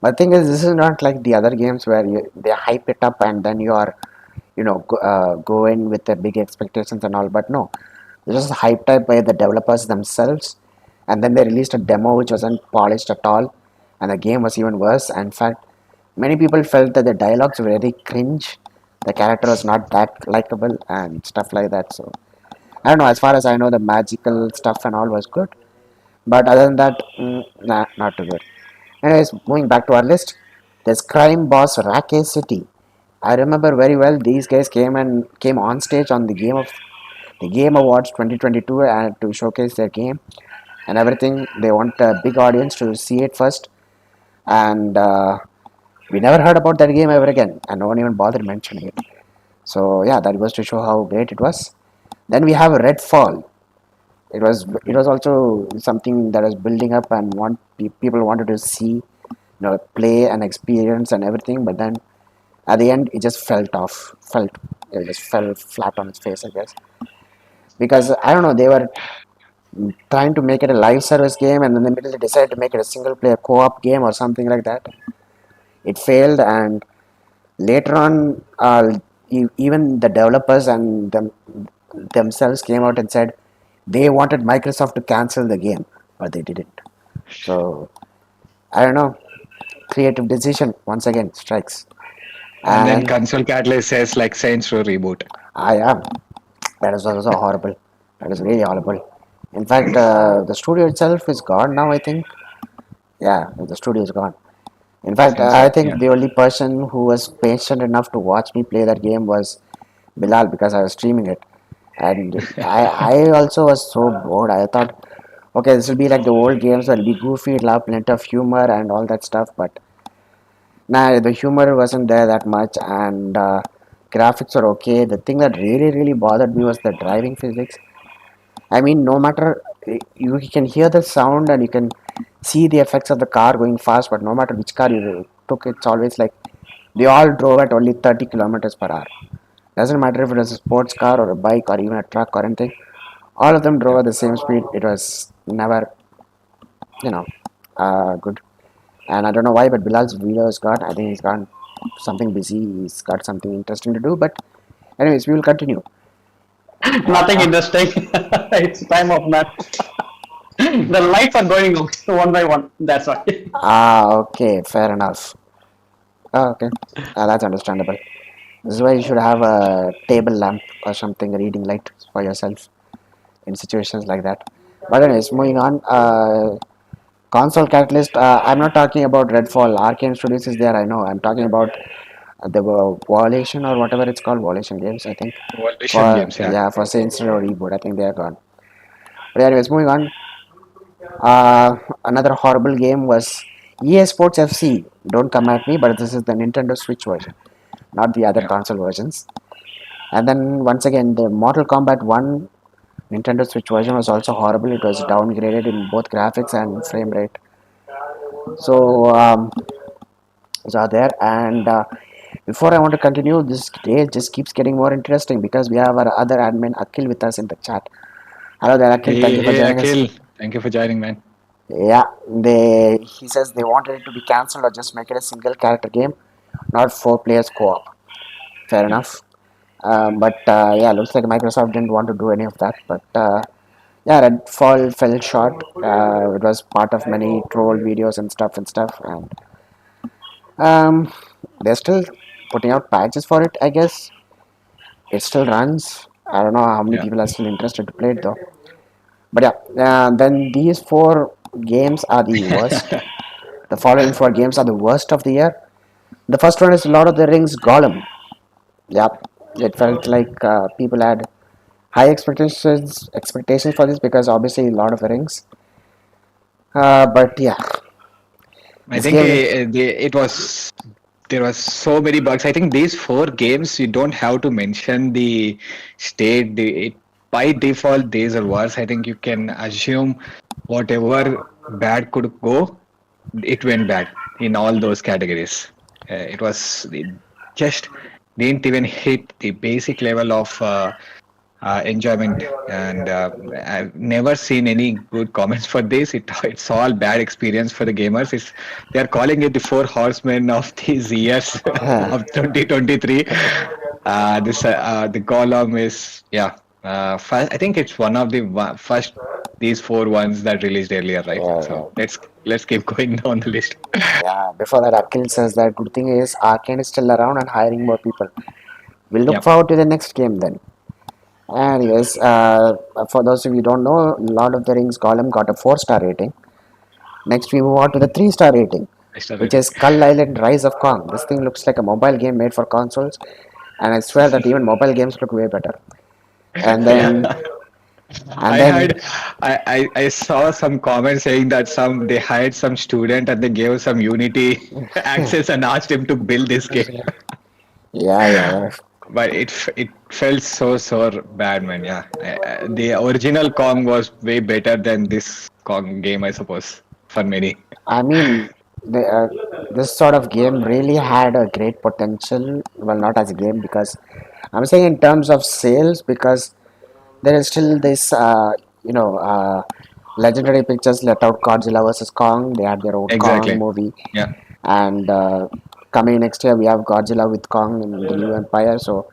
but thing is, this is not like the other games where they hype it up and then you are, go in with the big expectations and all. But no, it was just hyped up by the developers themselves, and then they released a demo which wasn't polished at all, and the game was even worse. In fact, many people felt that the dialogues were very cringe, the character was not that likable, and stuff like that. So I don't know. As far as I know, the magical stuff and all was good, but other than that, nah, not too good. Anyways, moving back to our list, there's crime boss Rakesh City. I remember very well these guys came on stage on the Game Awards 2022 and to showcase their game and everything. They want a big audience to see it first, and we never heard about that game ever again, and no one even bothered mentioning it. So yeah, that was to show how great it was. Then we have Redfall. It was also something that was building up and people wanted to see, play and experience and everything. But then at the end, it just it just fell flat on its face, I guess, because I don't know, they were trying to make it a live service game, and in the middle they decided to make it a single player co-op game or something like that. It failed, and later on, even the developers and themselves came out and said they wanted Microsoft to cancel the game, but they didn't. So I don't know. Creative decision once again strikes, And then and console catalyst says like Saints Row reboot. I am. That is also horrible. That is really horrible. In fact, the studio itself is gone now. I think. Yeah, the studio is gone. In fact, Since I yeah. think the only person who was patient enough to watch me play that game was Bilal because I was streaming it, and I also was so bored. I thought, okay, this will be like the old games where it'll be goofy, it'll have plenty of humor and all that stuff. But nah, the humor wasn't there that much, and graphics are okay. The thing that really bothered me was the driving physics. I mean, no matter you can hear the sound and you can see the effects of the car going fast, but no matter which car you took, it's always like they all drove at only 30 kilometers per hour. Doesn't matter if it was a sports car or a bike or even a truck or anything. All of them drove Yep. at the same speed. It was never, you know, good. And I don't know why, but Bilal's video is gone. I think he's gone something busy. He's got something interesting to do. But anyways, we will continue. Nothing interesting. It's time of nap. The lights are going out one by one. That's why. Okay, fair enough. Okay, that's understandable. This is why you should have a table lamp or something, a reading light for yourself in situations like that. But anyways, moving on. Console Catalyst. I'm not talking about Redfall. Arcane Studios is there. I know. I'm talking about the Violation or whatever it's called. Violation games, I think. Evolution For games, yeah. yeah, for Saints Row reboot. I think they are gone. But anyways, moving on. Another horrible game was EA Sports FC. Don't come at me, but this is the Nintendo Switch version, not the other Yeah. console versions. And then once again, the Mortal Kombat 1 Nintendo Switch version was also horrible. It was downgraded in both graphics and frame rate. So, are there. And before I want to continue, this day just keeps getting more interesting because we have our other admin Akhil with us in the chat. Hello there, Akhil. Thank Hey, you for hey, joining us. Akhil. Thank you for joining, man. Yeah, they he says they wanted it to be cancelled or just make it a single character game, not four players co-op. Fair Yeah. enough. But yeah, looks like Microsoft didn't want to do any of that. But yeah, Redfall fell short. It was part of many troll videos and stuff. And um, they're still putting out patches for it. I guess it still runs. I don't know how many Yeah. people are still interested to play it though. But yeah, then these four games are the worst. The following four games are the worst of the year. The first one is Lord of the Rings Gollum. Yep, it felt like people had high expectations for this because obviously Lord of the Rings. But yeah, I this think game. it was there was so many bugs. I think these four games you don't have to mention the state. By default, these are worse. I think you can assume whatever bad could go, it went bad in all those categories. It just didn't even hit the basic level of enjoyment, and I've never seen any good comments for this. It's all bad experience for the gamers. They're calling it the four horsemen of these years of 2023. The column is, yeah, first, I think it's one of the first these four ones that released earlier, right? Yeah, So let's keep going down the list. yeah. Before that, Akhil says that good thing is Arcane is still around and hiring more people. We'll look Yeah. forward to the next game then. Anyways, for those of you who don't know, Lord of the Rings Gollum got a 4-star rating. Next, we move on to the 3-star rating, I which started. is Skull Island Rise of Kong. This thing looks like a mobile game made for consoles, and I swear that even mobile games look way better. And then, Yeah. and I then, heard, I saw some comments saying that they hired some student and they gave some Unity access and asked him to build this game. yeah, yeah, But it felt so bad, man. Yeah, the original Kong was way better than this Kong game, I suppose, for many. I mean, this sort of game really had a great potential. Well, not as a game because I'm saying in terms of sales because there is still this, legendary pictures let out Godzilla versus Kong. They had their own Kong Exactly. movie, Yeah. and coming next year we have Godzilla with Kong in the new Empire. So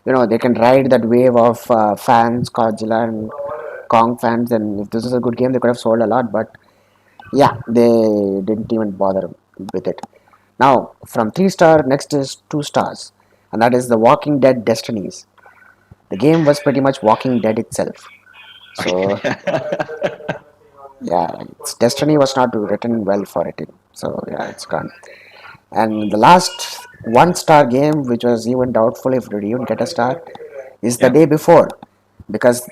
they can ride that wave of fans, Godzilla and Kong fans. And if this is a good game, they could have sold a lot. But yeah, they didn't even bother with it. Now, from 3-star, next is 2 stars, and that is The Walking Dead Destinies. The game was pretty much Walking Dead itself. So, yeah, its destiny was not written well for it. So, yeah, it's gone. And the last 1-star game, which was even doubtful if it would even get a star, is The Yeah. Day Before, because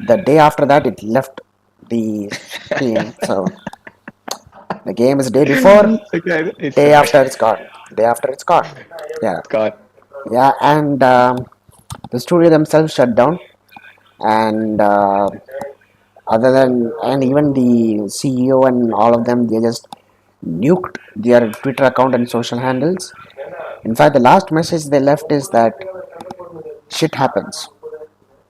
the day after that it left the Steam. So, the game is day before, Okay, it's day bad. after it's gone. Day after it's gone. Yeah, God. yeah, and the studio themselves shut down, and other than and even the CEO and all of them, they just nuked their Twitter account and social handles. In fact, the last message they left is that shit happens,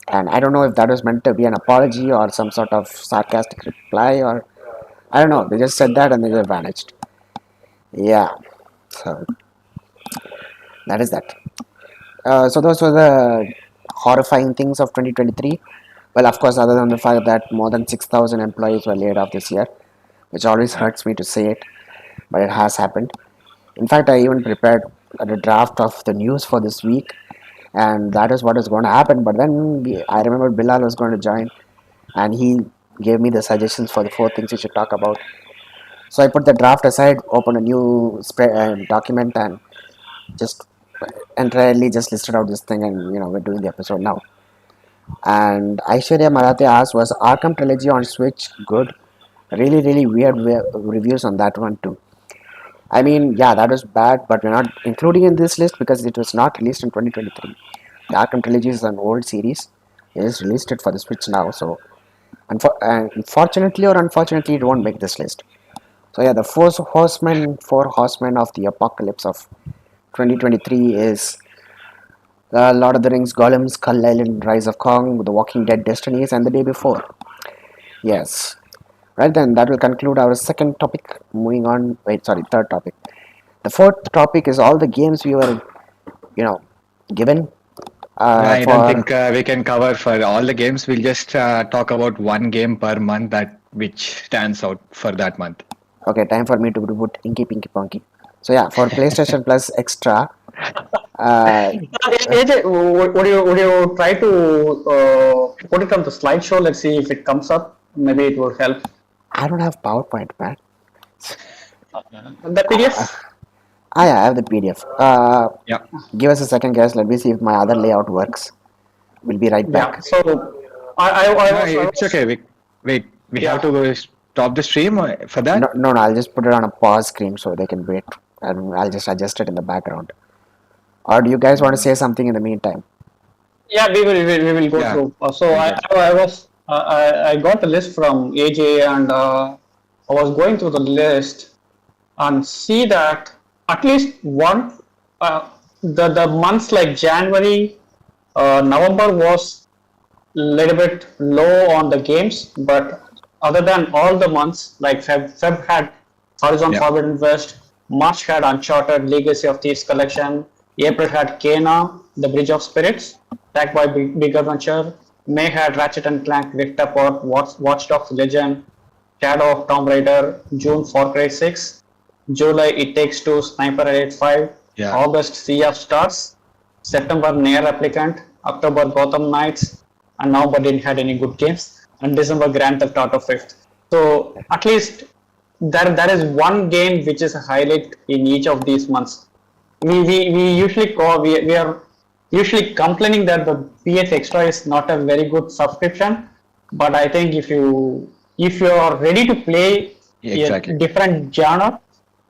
and I don't know if that was meant to be an apology or some sort of sarcastic reply, or I don't know. They just said that and they just vanished. Yeah, so that is that. So those were the horrifying things of 2023. Well, of course, other than the fact that more than 6,000 employees were laid off this year, which always Yeah. hurts me to say it, but it has happened. In fact, I even prepared. the draft of the news for this week, and that is what is going to happen. But then I remember Bilal was going to join, and he gave me the suggestions for the four things we should talk about. So I put the draft aside, opened a new document, and just entirely just listed out this thing, and we're doing the episode now. And Aishwarya Marathe asked, was Arkham Trilogy on Switch good? Really, really weird reviews on that one too. I mean, yeah, that was bad, but we're not including in this list because it was not released in 2023. The Arkham Trilogy is an old series. It is released it for the Switch now, so unfortunately or unfortunately, it won't make this list. So yeah, the four horsemen of the apocalypse of 2023 is Lord of the Rings, Gollum, Skull Island, Rise of Kong, The Walking Dead, Destinies, and the day before. Yes. Right then, that will conclude our second topic. Moving on, third topic. The fourth topic is all the games we were, given I don't for. think we can cover for all the games. We'll just talk about one game per month that which stands out for that month. Okay, time for me to put Inky Pinky Punky. So yeah, for PlayStation Plus Extra, AJ, would you try to put it on the slideshow? Let's see if it comes up. Maybe it will help. I don't have PowerPoint, man. The PDF. Yeah, I have the PDF. Yeah. Give us a second, guys. Let me see if my other layout works. We'll be right Yeah. back. So I No, was. it's okay. We have to go stop the stream for that. No, I'll just put it on a pause screen so they can wait, and I'll just adjust it in the background. Or do you guys want to say something in the meantime? Yeah, we will go Yeah. through. So We'll I go I was I got the list from AJ, and I was going through the list and see that at least one the months like January, November was little bit low on the games, but other than all the months, like Feb had Horizon Yeah. Forbidden West, March had Uncharted Legacy of Thieves Collection, April had Kena, The Bridge of Spirits, Attack by Big Adventure, May had Ratchet and Clank Rift Apart, Watch Dogs Legend, Shadow of Tomb Raider, June Far Cry 6, July It Takes Two, Sniper Elite 5, Yeah. August Sea of Stars, September Near Replicant, October Gotham Knights, and November didn't had any good games, and December Grand Theft Auto 5th. So at least there is one game which is a highlight in each of these months. We usually we are usually complaining that the PH Extra is not a very good subscription, but I think if you are ready to play Exactly. a different genre,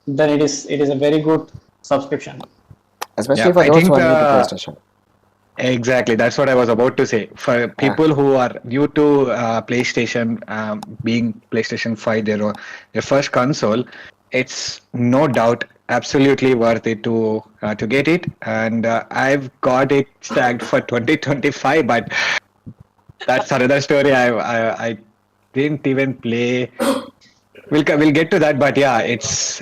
then it is a very good subscription. Especially Yeah, for I those who think are new to PlayStation. exactly. That's what I was about to say. For people who are new to PlayStation, being PlayStation 5 their first console, it's no doubt absolutely worth it to get it. And I've got it tagged for 2025, but that's another story. I didn't even play. We'll get to that, but yeah, it's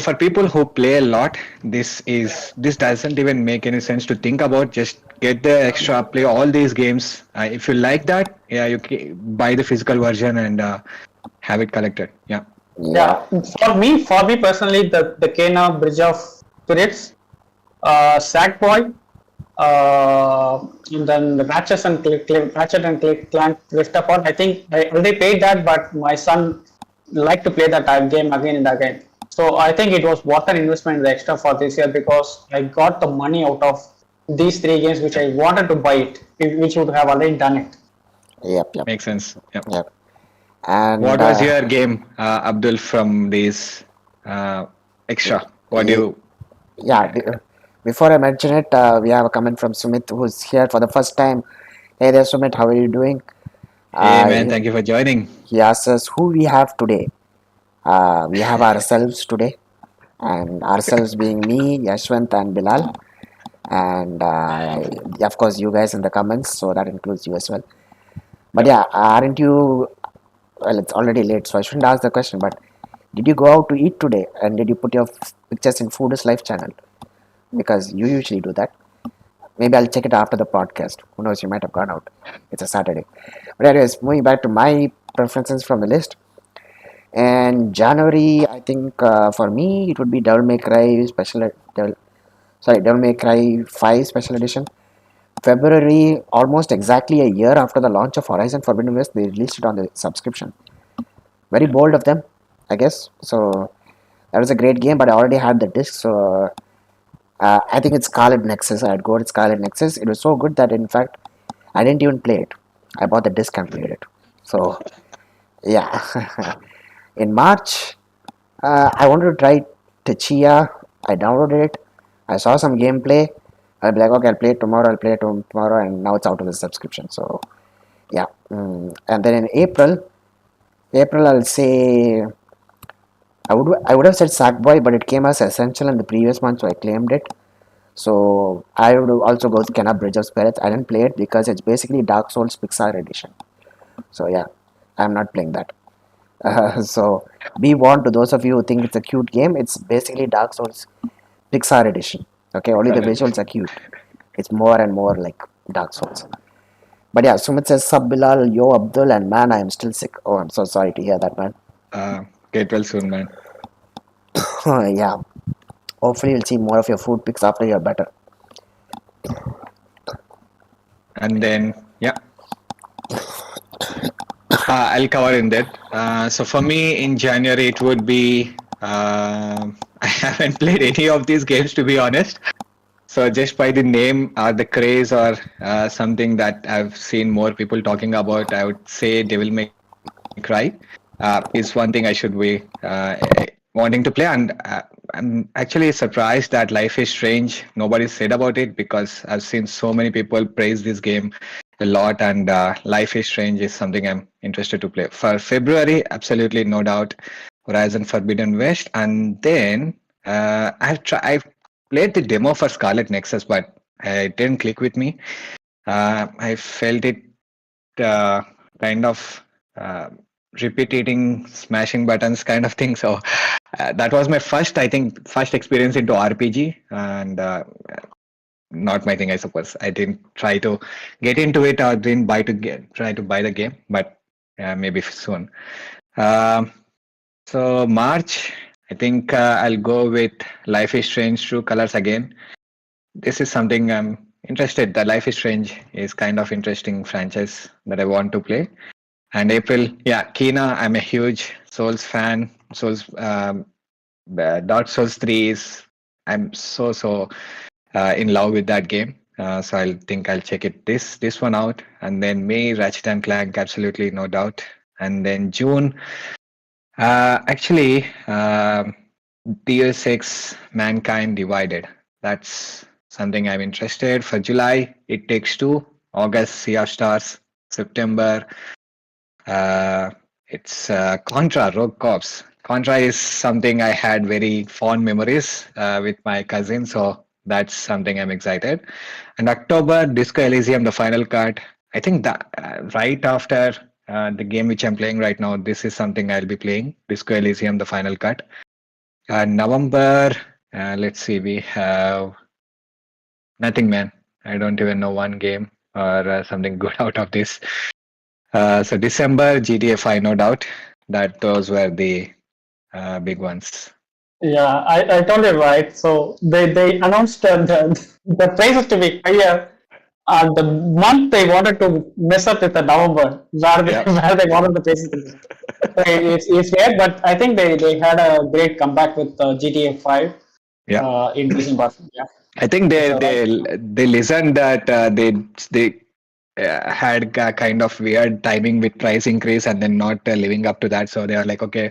for people who play a lot. This doesn't even make any sense to think about. Just get the extra, play all these games. If you like that, yeah, buy the physical version and have it collected. Yeah, Yeah, Yeah, for me personally, the Kena Bridge of Spirits, Sackboy, and then the Ratchet and Clank Rift Apart. I think I already paid that, but my son liked to play that game again and again. So I think it was worth an investment the extra for this year because I got the money out of these three games which I wanted to buy it, which would have already done it. yep. makes sense. Yep. Yep. And What was your game, Abdul, from these extra? What do you? yeah, before I mention it, we have a comment from Sumit who's here for the first time. Hey there, Sumit, how are you doing? Hey man, Uh, thank you for joining. he asks us who we have today. We have ourselves today, and ourselves being me, Yashwant, and Bilal, and of course you guys in the comments, so that includes you as well. But yeah, aren't you? Well, it's already late, so I shouldn't ask the question. But did you go out to eat today, and did you put your pictures in Food is Life channel? Because you usually do that. Maybe I'll check it after the podcast. Who knows? You might have gone out. It's a Saturday. But anyways, moving back to my preferences from the list. And January, I think for me it would be Devil May Cry Special Devil, sorry, Devil May Cry 5 Special Edition. February, almost exactly a year after the launch of Horizon Forbidden West, they released it on the subscription. Very Yeah. bold of them, I guess. So that was a great game, but I already had the disc, so I think it's Scarlet Nexus. I'd go with Scarlet Nexus. It was so good that in fact I didn't even play it. I bought the disc and played it. So yeah, in March I wanted to try Techia. I downloaded it. I saw some gameplay. I'll be like, okay, I'll play it tomorrow. I'll play it tomorrow, and now it's out of the subscription. So yeah, and then in April I'll say I would have said Sackboy, but it came as essential in the previous month, so I claimed it. So I would also go with Kenna Bridge of Spirits. I didn't play it because it's basically Dark Souls Pixar edition. So yeah, I'm not playing that. So be warned to those of you who think it's a cute game. It's basically Dark Souls Pixar edition. Okay, only the Correct. visuals are cute. It's more and more like Dark Souls. But yeah, Sumit says Sub Bilal, Yo Abdul, and man, I am still sick. Oh, I'm so sorry to hear that, man. Get well soon, man. Yeah, hopefully you'll see more of your food pics after you're better. And then, yeah, I'll cover in that. So for me, in January, it would be. I haven't played any of these games, to be honest. So just by the name or the craze or something that I've seen more people talking about, I would say Devil May Cry is one thing I should be wanting to play. And I'm actually surprised that Life is Strange, nobody said about it, because I've seen so many people praise this game a lot, and Life is Strange is something I'm interested to play. For February, absolutely no doubt, Horizon Forbidden West. And then I've played the demo for Scarlet Nexus, but it didn't click with me. I felt it uh, kind of repeating, smashing buttons kind of thing. So that was my first, I think, first experience into RPG, and not my thing, I suppose. I didn't try to get into it or didn't try to buy the game, but maybe soon. Um, so March, I think I'll go with Life is Strange True Colors again. This is something I'm interested. The Life is Strange is kind of interesting franchise that I want to play. And April, yeah, Kina. I'm a huge Souls fan. Dark Souls 3 is. I'm so in love with that game. So I'll think I'll check it this one out. And then May, Ratchet and Clank, absolutely no doubt. And then June, actually, Deus Ex Mankind Divided. That's something I'm interested. For July, It Takes Two. August, Sea of Stars. September, it's Contra Rogue Corps. Contra is something I had very fond memories with my cousin, so that's something I'm excited. And October, Disco Elysium, the final cut. I think that right after the game which I'm playing right now, this is something I'll be playing. Disco Elysium, the final cut. November, let's see, we have nothing, man. I don't even know one game or something good out of this. So December, GTA 5, no doubt that those were the big ones. Yeah, I told you right. So they announced the prices to be higher, and the month they wanted to mess up with the November, where they Yeah, where they wanted the prices to be. So it's weird, but I think they had a great comeback with GTA 5 yeah. in December. Yeah, I think it's they a right. they they listened that they had a kind of weird timing with price increase and then not living up to that. So they are like, okay,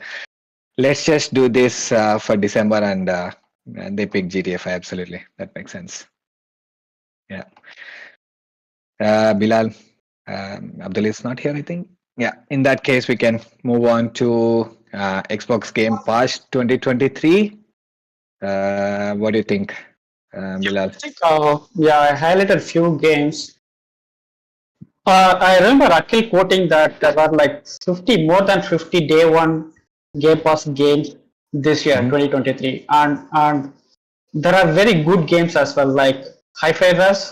let's just do this for December, and they picked GTA 5. Absolutely, that makes sense. Yeah. Bilal, Abdul is not here, I think. Yeah, in that case, we can move on to Xbox Game Pass 2023. What do you think, Bilal? I think yeah, I highlighted few games. I remember Akhil quoting that there were like 50, more than 50 day one Game Pass games this year, Mhm. 2023. And there are very good games as well, like Hi-Fi Rush,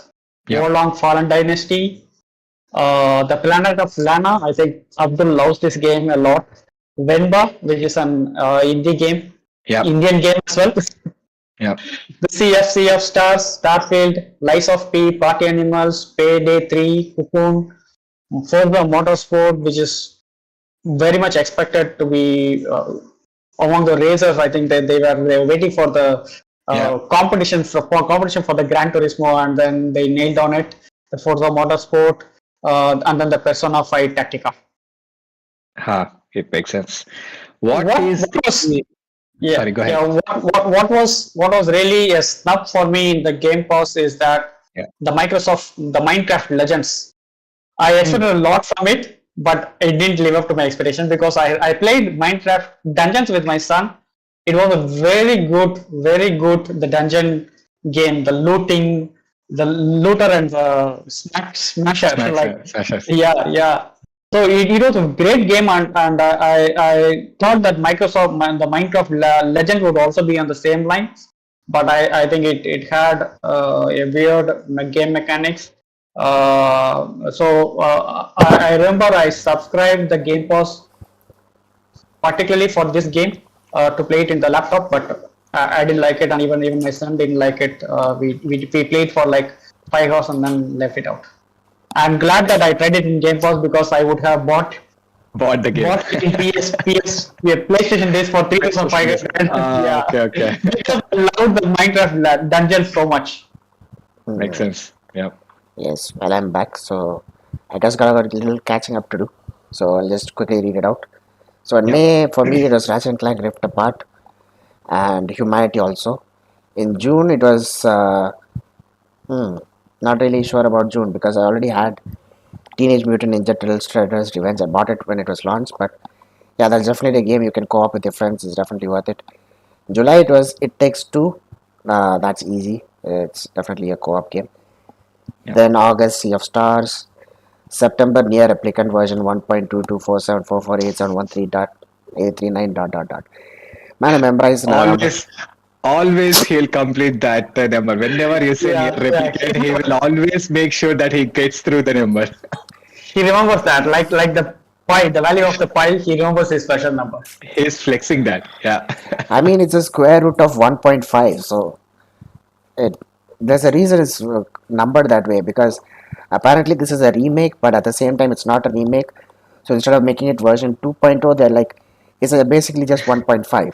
Yeah, Wolong Fallen Dynasty, The Planet of Lana. I think Abdul loves this game a lot. Venba, which is an indie game, yeah, Indian game as well. Yeah. The CF Stars, Starfield, Lies of P, Party Animals, Payday 3, Cocoon, Forza Motorsport, which is very much expected to be among the racers. I think that they were waiting for the Yeah. competition for the Gran Turismo, and then they nailed on it. The Forza Motorsport, and then the Persona 5 Tactica. It makes sense. What What is what was the? Yeah, Sorry, go yeah. ahead. What was really a snub for me in the Game Pass is that Yeah. the Minecraft Legends. I Hmm. expected a lot from it, but it didn't live up to my expectations because I played Minecraft Dungeons with my son. It was a very good the dungeon game, the looting, the looter and the smasher. Smacks, Like, smashes. yeah, yeah. So it was a great game, and I thought that the Minecraft Legend would also be on the same line, but I think it had a weird game mechanics. I remember I subscribed the Game Pass particularly for this game to play it in the laptop, but I didn't like it, and even my son didn't like it. We played for like 5 hours and then left it out. I'm glad that I tried it in Game Pass because I would have Bought the game. bought it in yeah, PlayStation days for PlayStation days. 3,500. Yeah, Okay, okay. because I love the Minecraft dungeon so much. Makes sense. Yeah. Yes, well, I'm back, so I just got a little catching up to do. So I'll just quickly read it out. So in Yeah. May, for me, it was Ratchet and Clank Rift Apart and Humanity also. In June, it was hmm, not really sure about June because I already had Teenage Mutant Ninja Turtles Shredder's Revenge. I bought it when it was launched, but yeah, that's definitely a game you can co-op with your friends. It's definitely worth it. July, it was It Takes Two. That's easy. It's definitely a co-op game. Yeah. Then August, Sea of Stars. September, Near Replicant version 1.224744871 dot 839 dot dot dot. Man, I memorized now. Always he'll complete that number. Whenever you say near Yeah, yeah. replicate, he will always make sure that he gets through the number. He remembers that, like the pi, the value of the pi. He remembers his special number. He's flexing that. Yeah. I mean, it's a square root of 1.5, so it, there's a reason it's numbered that way because apparently this is a remake, but at the same time, it's not a remake. So instead of making it version 2.0, they're like, it's basically just 1.5.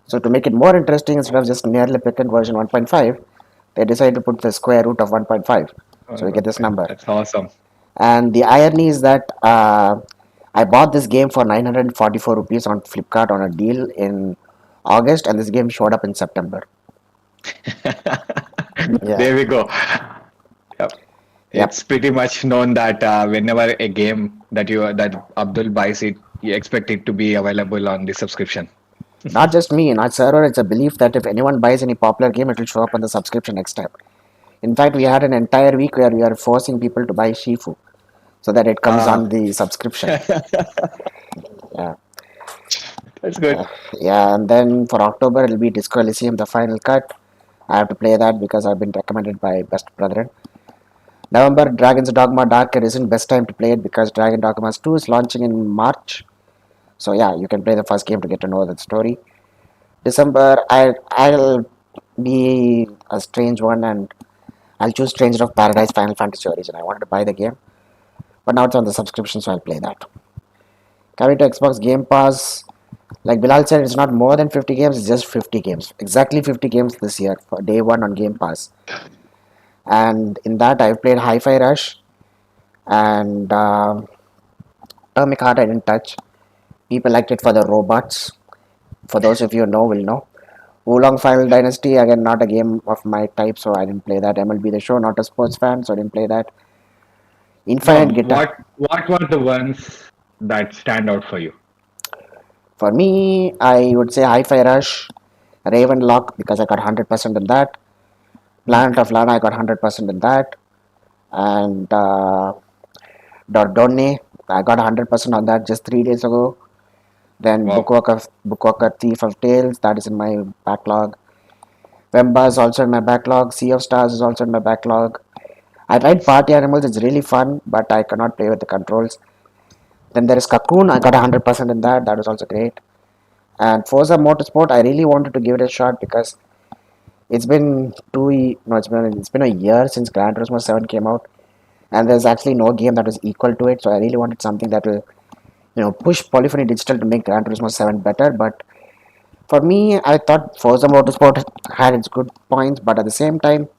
So to make it more interesting, instead of just near replicant version 1.5, they decided to put the square root of 1.5. So we get this number. That's awesome. And the irony is that I bought this game for 944 rupees on Flipkart on a deal in August, and this game showed up in September. Yeah. There we go. Yep. Yep. It's pretty much known that whenever a game that Abdul buys it, you expect it to be available on the subscription. Not just me, in our server, it's a belief that if anyone buys any popular game, it will show up on the subscription next time. In fact, we had an entire week where we are forcing people to buy Shifu so that it comes Ah, on the subscription. Yeah. that's good. Yeah, and then for October, it'll be Disco Elysium, the final cut. I have to play that because I've been recommended by Best Brethren. November, Dragon's Dogma Dark isn't best time to play it because Dragon Dogma 2 is launching in March. So yeah, you can play the first game to get to know the story. December, I'll be a strange one and I'll choose Stranger of Paradise Final Fantasy Origin. I wanted to buy the game, but now it's on the subscription, so I'll play that. Coming to Xbox Game Pass, like Bilal said, it's not more than 50 games, it's just 50 games. Exactly 50 games this year for day one on Game Pass. And in that, I've played Hi Fi Rush and Atomic Heart, I didn't touch. People liked it for the robots. For those of you who know, will know. Oolong Final Dynasty, again, not a game of my type, so I didn't play that. MLB The Show, not a sports fan, so I didn't play that. No, Infinite Guitar. what were the ones that stand out for you? For me, I would say Hi-Fi Rush, Ravenlock, because I got 100% in that. Planet of Lana, I got 100% in that. And Dordone, I got 100% on that just 3 days ago. Then Wow. Bookwalker Thief of Tales, that is in my backlog. Wemba is also in my backlog. Sea of Stars is also in my backlog. I tried Party Animals, it's really fun, but I cannot play with the controls. Then there is Cocoon, I got 100% in that, that was also great. And Forza Motorsport, I really wanted to give it a shot because It's been no, it's been a year since Gran Turismo 7 came out, and there's actually no game that was equal to it. So I really wanted something that will, push Polyphony Digital to make Gran Turismo 7 better. But for me, I thought Forza Motorsport had its good points, but at the same time,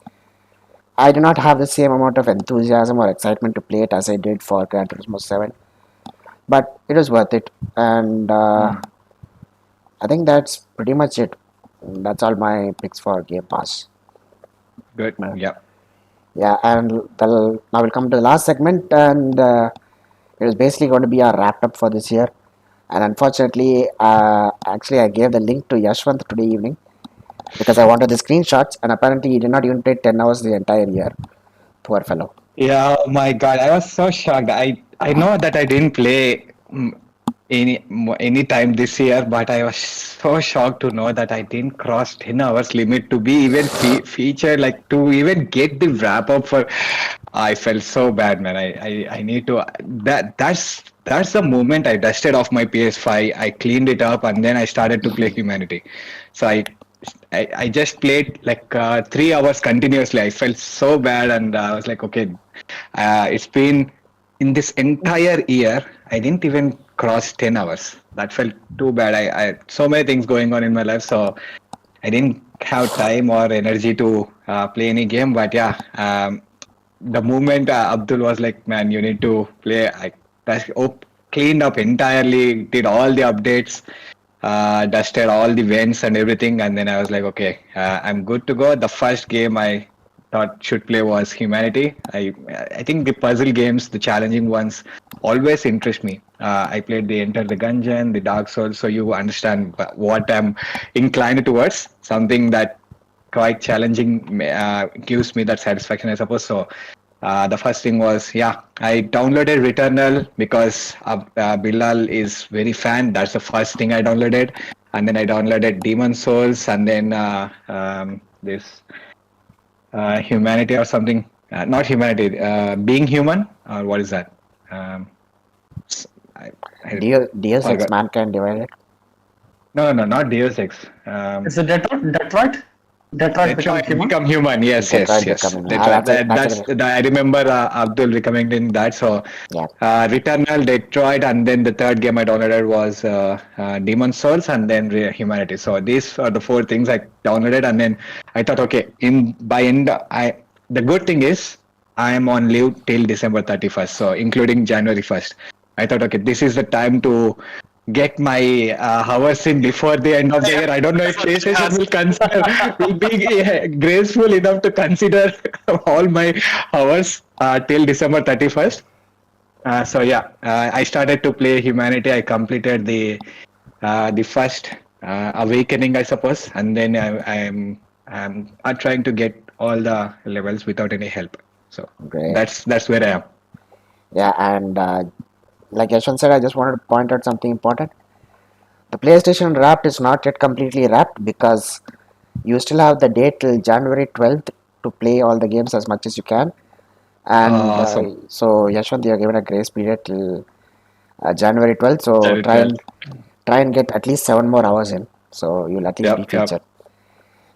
I do not have the same amount of enthusiasm or excitement to play it as I did for Gran Turismo 7. But it was worth it, and Mm, I think that's pretty much it. That's all my picks for Game Pass. good. Yeah. Yeah, and now we'll come to the last segment, and it was basically going to be our wrap up for this year. And unfortunately, actually, I gave the link to Yashwant today evening because I wanted the screenshots, and apparently, he did not even play 10 hours the entire year. Poor fellow. Yeah, oh my God, I was so shocked. I know that I didn't play any time this year, but I was so shocked to know that I didn't cross 10 hours limit to be even featured, like to even get the wrap up for. I felt so bad, man. I need to that's the moment I dusted off my PS5. I cleaned it up and then I started to play Humanity. So I just played like 3 hours continuously. I felt so bad, and I was like, okay, it's been in this entire year, I didn't even cross 10 hours. That felt too bad. I so many things going on in my life, so I didn't have time or energy to play any game. But yeah, the moment Abdul was like, "Man, you need to play," cleaned up entirely, did all the updates, dusted all the vents and everything, and then I was like, "Okay, I'm good to go." The first game I thought should play was Humanity. I think the puzzle games, the challenging ones, always interest me. I played the Enter the Gungeon, the Dark Souls, so you understand what I'm inclined towards. Something that quite challenging gives me that satisfaction, I suppose. So the first thing was, yeah, I downloaded Returnal because Bilal is very fan. That's the first thing I downloaded, and then I downloaded Demon Souls, and then this Humanity or something. Not Humanity, Being Human, or what is that? Um, I, I Deus Ex forgot. Mankind Divided. No, no, not Deus Ex. Is it Detroit? Detroit become Detroit human? Become Human. Yes, yes, Detroit yes. Becoming. Ah, Detroit. that's a I remember Abdul recommending that. So, yeah. Returnal, Detroit, and then the third game I downloaded was Demon Souls, and then Humanity. So these are the four things I downloaded, and then I thought, okay, in by end, I the good thing is I am on leave till December 31st, so including January 1st. I thought, okay, this is the time to get my hours in before the end of the year. I don't know if PlayStation will be graceful enough to consider all my hours till December 31st. So yeah, I started to play Humanity. I completed the first awakening, I suppose, and then I'm trying to get all the levels without any help. So Great. that's where I am. Yeah, and like Yashwant said, I just wanted to point out something important. The PlayStation Wrapped is not yet completely wrapped because you still have the date till January 12th to play all the games as much as you can. And Awesome. so, Yashwant, you're given a grace period till January 12th. So January 12th. try and get at least 7 more hours in. So you'll at least be Yep, yep. featured.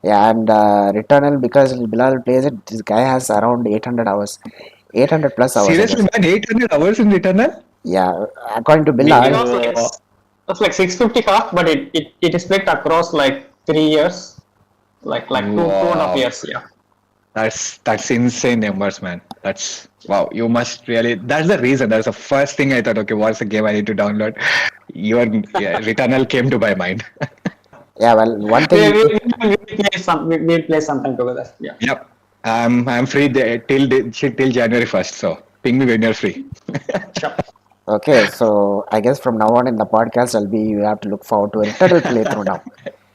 Yeah, and Returnal, because Bilal plays it, this guy has around 800 hours. 800 plus hours, I Seriously, guess. man, 800 hours in Returnal? Yeah, according to It Bilal, was like Wow. it's like 650 cost, but it is split across like 3 years, like two and a half Wow. years. Yeah. That's insane numbers, man. That's wow. You must really. That's the reason. That's the first thing I thought. Okay, what's the game I need to download? Your Returnal came to my mind. yeah, well, one We, thing, we, we play we'll play sometime together. Yeah. Yep. I'm free there till January 1st. So ping me when you're free. Sure. okay, so I guess from now on in the podcast, you have to look forward to a Returnal playthrough now.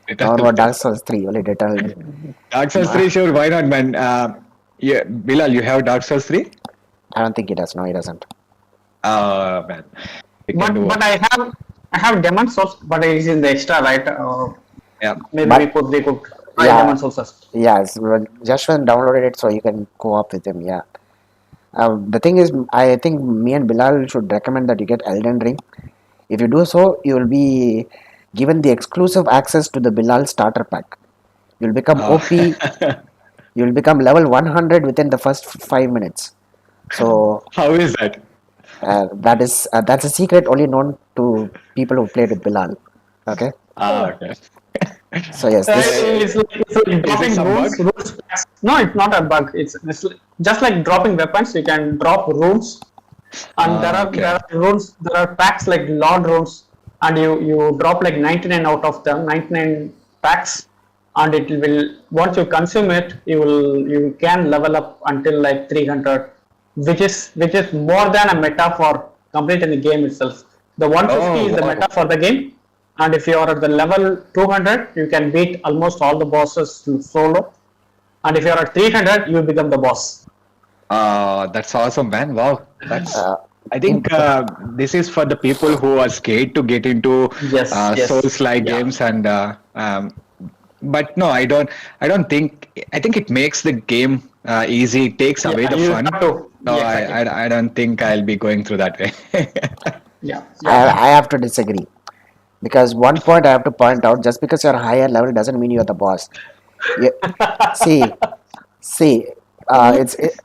No Returnal more play. Dark Souls 3, only Returnal. Dark Souls 3, sure. Why not, man? Yeah, Bilal, you have Dark Souls 3? I don't think he does. No, he doesn't. Oh man, we can But do but one. I have Demon Souls, but it is in the extra, right? Yeah. Maybe But we could try yeah, Demon Souls first. yes, well, Jashwan downloaded it so you can co op with him. Yeah. The thing is, I think me and Bilal should recommend that you get Elden Ring. If you do so, you will be given the exclusive access to the Bilal starter pack. You'll become Oh. OP. You'll become level 100 within the first 5 minutes. So How is that? that's a secret only known to people who played with Bilal. Okay. Ah, okay. So yes, this. It's like Is it dropping some bug? runes packs. No, it's not a bug. Just like dropping weapons. You can drop runes, and Ah, there okay. are runes. There are packs like Lord runes, and you drop like 99 out of them, 99 packs, and it will once you consume it, you can level up until like 300, which is more than a meta for completing the game itself. The 150 Oh, is the meta wow. for the game, and if you are at the level 200, you can beat almost all the bosses solo. And if you are at 300, you become the boss. That's awesome, man. Wow. That's, Uh, I in, think this is for the people who are scared to get into Yes, yes, Souls-like yeah. games and but no, I don't think I think it makes the game easy, it takes away Yeah, the you fun. have to. So Yeah, exactly. I don't think I'll be going through that way. Yeah, I yeah. I have to disagree because one point I have to point out: just because you're higher level doesn't mean you're the boss. You, see, see,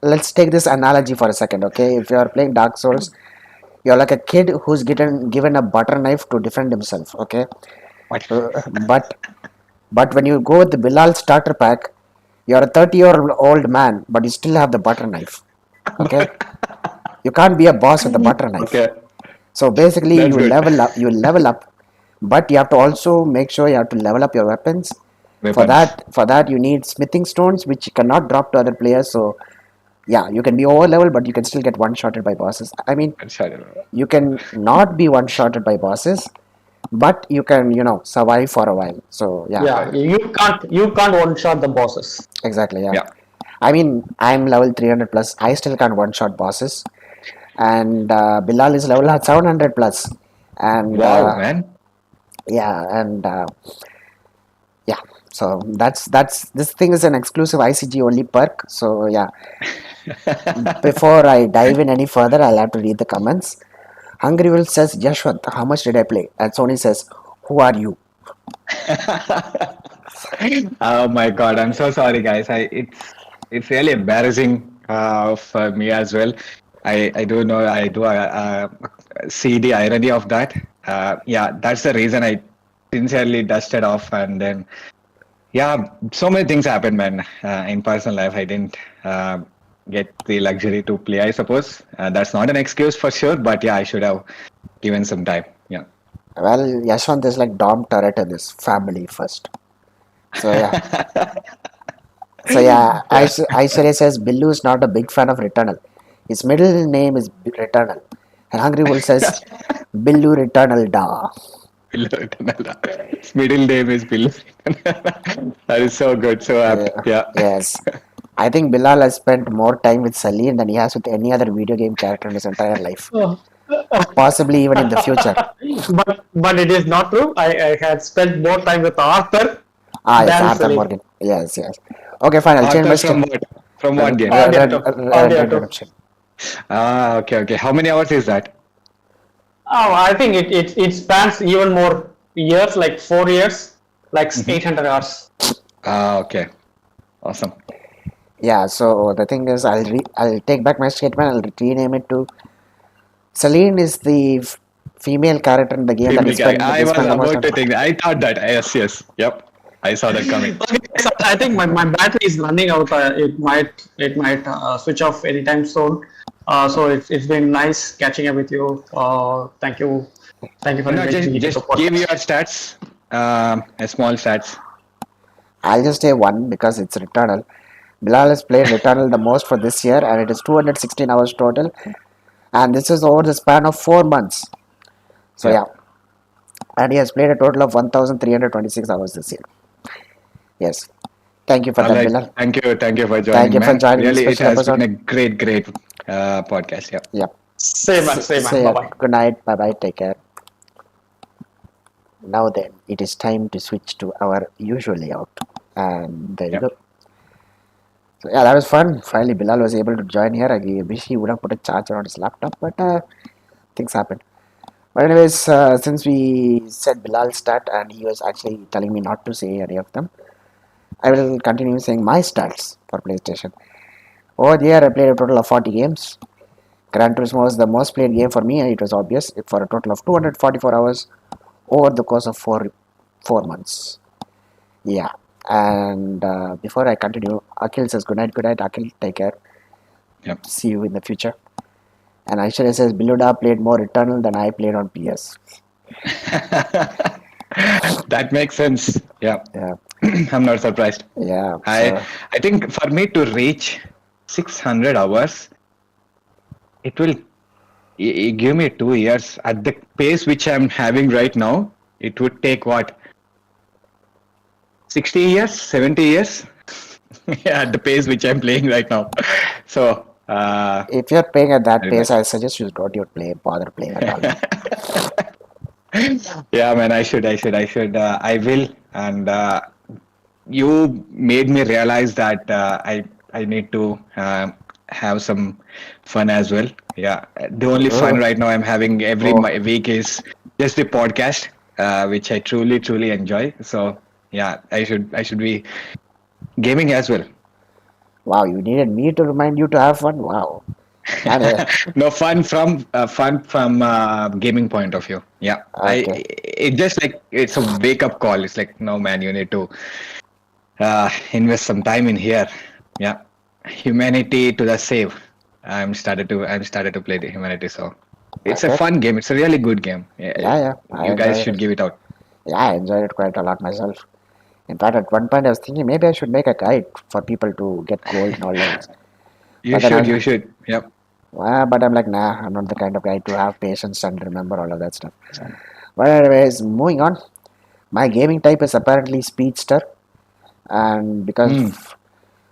let's take this analogy for a second, okay? If you are playing Dark Souls, you're like a kid who's given a butter knife to defend himself, okay? What? But when you go with the Bilal starter pack, you're a 30-year-old man, but you still have the butter knife, okay? You can't be a boss with the butter knife. Okay, So basically, that's good. you level up, but you have to also make sure you have to level up your weapons. Weapons. For that, you need smithing stones, which you cannot drop to other players. So yeah, you can be over level, but you can still get one shotted by bosses. I mean, Sorry. you can not be one shotted by bosses, but you can survive for a while. So yeah, Yeah, you can't one shot the bosses. exactly, yeah. Yeah. I mean, I'm level 300 plus. I still can't one shot bosses, and Bilal is level 700 plus, and Wow, man. yeah, and yeah. So that's this thing is an exclusive ICG only perk. So yeah, before I dive in any further, I'll have to read the comments. Hungry Will says, Yashwant, how much did I play? And Sony says, who are you? Oh my God, I'm so sorry, guys. It's really embarrassing for me as well. I do know I do see the irony of that. Yeah, that's the reason I sincerely dusted off, and then yeah, so many things happened, man. In personal life, I didn't get the luxury to play. I suppose that's not an excuse for sure, but yeah, I should have given some time. Yeah. Well, Yashwant is like Dom Toretto, this family first. So yeah. So yeah, Yeah. Aishwarya says Billu is not a big fan of Returnal. His middle name is Returnal. And Hungry Wolf says Billu Returnal Da. Pillow Tanala. His middle name is Pillow. That is so good, so apt. Yeah, Yeah. yes. I think Bilal has spent more time with Salim than he has with any other video game character in his entire life. Oh. Possibly even in the future. But it is not true. I had spent more time with Arthur Ah, yes, than Arthur Selim. Morgan. Yes, yes. Okay, fine. I'll change my Arthur step. from what? From what game? Audio too. Audio Red too. Redemption. Ah, okay, okay. How many hours is that? Oh, I think it spans even more years, like 4 years, like Mm-hmm. 800 hours. Ah, okay. Awesome. Yeah, so the thing is, I'll take back my statement. I'll rename it to Celine is the female character in the game that Female guy. I they was spend the most about time. to think that. I thought that. Yes, yes. Yep. I saw that coming. Okay, so I think my battery is running out. It might switch off anytime soon. So it's been nice catching up with you. Thank you for No, inviting just me to the just give your podcast. stats. A small stats. I'll just say one because it's Returnal. Bilal has played Returnal the most for this year, and it is 216 hours total. And this is over the span of 4 months. So Yeah. yeah, and he has played a total of 1,326 hours this year. Yes, thank you for All that, right. Bilal. Thank you for Thank joining, you for man. joining this Really, it special has been episode. a great podcast. Yeah. Yep. Same man. See Bye ya. bye. Good night. Bye bye. Take care. Now then, it is time to switch to our usual layout. And there you Yeah. go. So yeah, that was fun. Finally, Bilal was able to join here. I wish he would have put a charger on his laptop, but things happened. But anyways, since we said Bilal stat and he was actually telling me not to say any of them, I will continue saying my stats for PlayStation. Over the year, I played a total of 40 games. Gran Turismo was the most played game for me, and it was obvious, for a total of 244 hours over the course of 4 months. Yeah. And before I continue, Akhil says good night, good night. Akhil, take care. Yep. See you in the future. And Aishwarya says Biluda played more Eternal than I played on PS. That makes sense. Yeah. Yeah, I'm not surprised. yeah. I So I think for me to reach 600 hours, it will give me 2 years. At the pace which I'm having right now, it would take what, 60 years, 70 years? Yeah, at the pace which I'm playing right now. So, if you're playing at that very pace, nice. I suggest you don't even bother playing at all. Yeah, man, I will. And you made me realize that I need to have some fun as well. Yeah, the only fun Oh, right now I'm having every oh, week is just the podcast, which I truly enjoy. So yeah, I should be gaming as well. wow! You needed me to remind you to have fun. Wow. And No, fun from gaming point of view. Yeah, okay, it just like it's a wake up call. It's like, no man, you need to invest some time in here. Yeah, humanity to the save. I'm started to play the humanity, so it's a okay. fun game. It's a really good game. Yeah, Yeah, yeah. I you guys enjoyed should it. give it out. Yeah, I enjoyed it quite a lot myself. In fact, at one point I was thinking maybe I should make a guide for people to get gold and all levels. You But then I should, was you like, should. Yep. but I'm like, nah, I'm not the kind of guy to have patience and remember all of that stuff. But anyways, moving on. My gaming type is apparently Speedster, and because Hmm.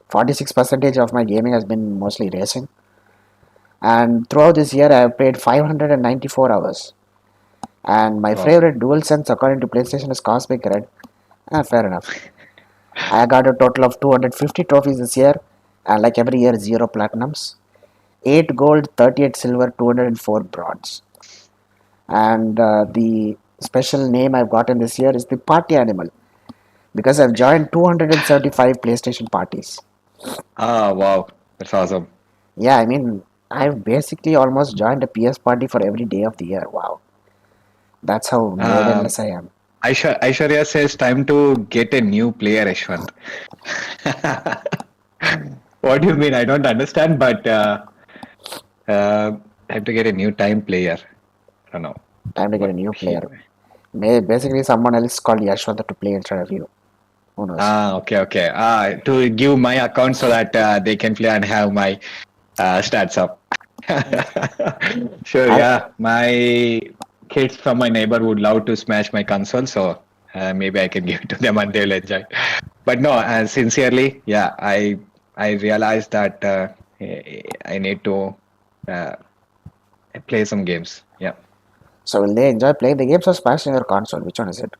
46 percentage of my gaming has been mostly racing, and throughout this year I have played 594 hours. And my Wow. favorite DualSense according to PlayStation is Cosmic Red. Fair enough. I got a total of 250 trophies this year, and like every year, 0 platinums, 8 gold, 38 silver, 204 bronze. And the special name I've gotten this year is the Party Animal because I've joined 275 PlayStation parties. Ah, wow. That's awesome. Yeah, I mean, I've basically almost joined a PS party for every day of the year. Wow, that's how Um, maidenless I am. Aishwarya says time to get a new player, Ashwant. What do you mean? I don't understand, but uh, time to get a new time player. I don't know Time to get a what new he. player. Basically, someone else called Yashwanta to play instead of you. Who knows? Ah, okay, okay. To give my account so that they can play and have my stats up. Sure, I yeah. My kids from my neighbor would love to smash my console, so maybe I can give it to them and they'll enjoy. But no, sincerely, yeah, I realized that I need to uh, play some games. Yeah, So will they enjoy playing the games or smashing your console? Which one is it?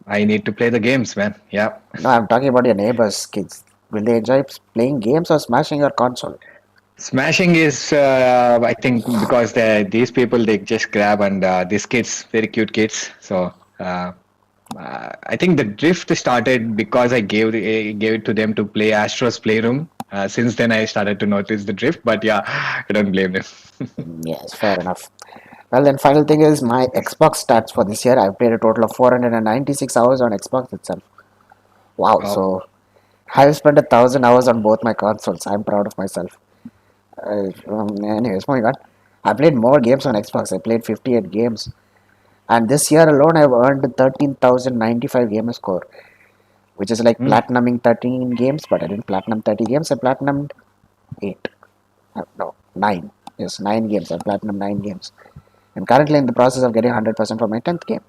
I need to play the games, man. Yeah. No, I'm talking about your neighbors' kids. Will they enjoy playing games or smashing your console? Smashing is, I think, because these people they just grab and these kids, very cute kids. So I think the drift started because I gave it to them to play Astro's Playroom. Since then, I started to notice the drift. But yeah, I don't blame them. Yes, fair enough. Well, then, final thing is my Xbox stats for this year. I've played a total of 496 hours on Xbox itself. Wow, Wow. so I've spent 1,000 hours on both my consoles. I'm proud of myself. Anyways, moving on. I played more games on Xbox. I played 58 games. And this year alone, I've earned 13,095 gamer score, which is like Mm. platinuming 13 games, but I didn't platinum 30 games. I platinumed 8. No, 9. Yes, 9 games. I platinum 9 games. I'm currently in the process of getting 100% for my 10th game,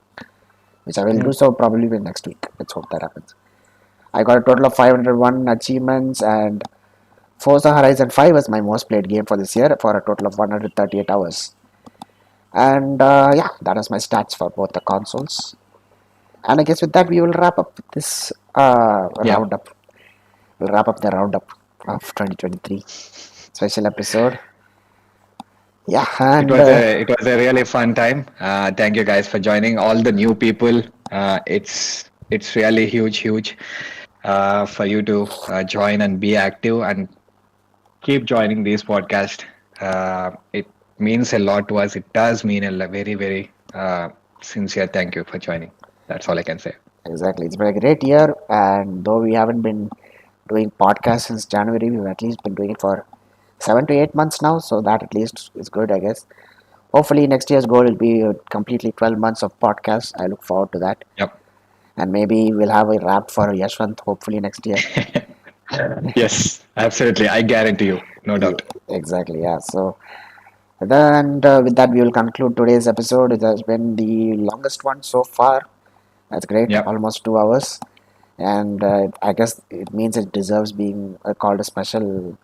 which I will do Mm. so probably next week. Let's hope that happens. I got a total of 501 achievements, and Forza Horizon 5 was my most played game for this year for a total of 138 hours. And yeah, that is my stats for both the consoles. And I guess with that, we will wrap up this Yeah. roundup. We'll wrap up the roundup of 2023 special episode. Yeah, It and was a really fun time. Thank you guys for joining. All the new people. It's really huge. for you to join and be active and keep joining these podcasts. It means a lot to us. It does mean very, very sincere thank you for joining. That's all I can say. Exactly. It's been a great year, and though we haven't been doing podcasts since January, we've at least been doing it for 7 to 8 months now, so that at least is good, I guess. Hopefully, next year's goal will be completely 12 months of podcasts. I look forward to that. Yep. And maybe we'll have a wrap for Yashwant, hopefully, next year. Yes, absolutely. I guarantee you, no Yeah, doubt. exactly, yeah. So, then with that, we will conclude today's episode. It has been the longest one so far. That's great, Yep. almost 2 hours. And I guess it means it deserves being called a special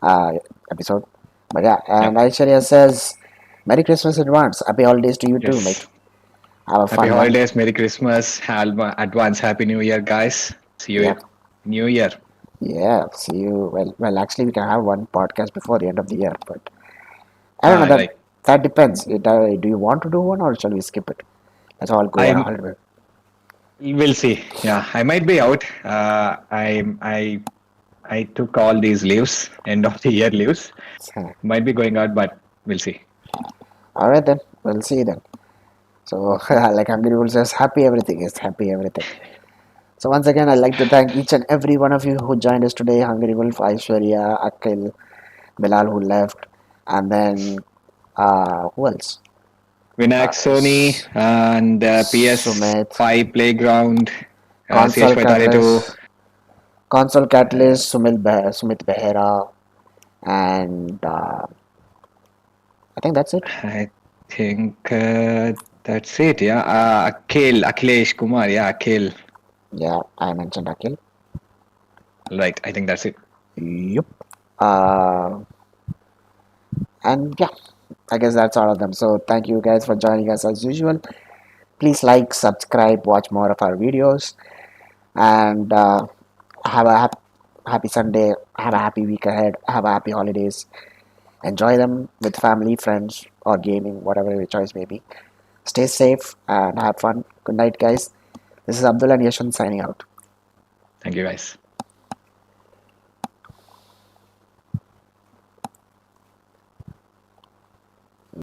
uh, episode. But yeah, and Yep. Aishwarya says, Merry Christmas in advance. Happy holidays to you too, mate. Yes. Have a Happy fun one. holidays, Merry Christmas, advance Happy New Year, guys. See you Yeah, in New Year. yeah. See you. Well. Actually, we can have one podcast before the end of the year, but I don't know. Ah, That right. that depends. Do you want to do one or shall we skip it? Let's all go on I holiday. We'll see. Yeah, I might be out. I took all these leaves, end of the year leaves. Might be going out, but we'll see. All right then. We'll see then. So, like Hungry Rule says, happy everything is happy everything. So once again, I'd like to thank each and every one of you who joined us today. Hungry Wolf, Aishwarya, Akhil, Bilal who left, and then who else? Vinayak Sony and Sumit, PS5 Playground, Console CH532. Catalyst, Console Uh, Catalyst, Sumit Behera, and I think that's it. I think that's it. Yeah, Akhilesh Kumar. Yeah, Akhil. Yeah, I mentioned Akhil. Right. I think that's it. Yup. Uh, and yeah, I guess that's all of them. So thank you guys for joining us as usual. Please like, subscribe, watch more of our videos, and have a happy Sunday. Have a happy week ahead. Have a happy holidays. Enjoy them with family, friends, or gaming, whatever your choice may be. Stay safe and have fun. Good night, guys. This is Abdul and Yashwant signing out. Thank you, guys.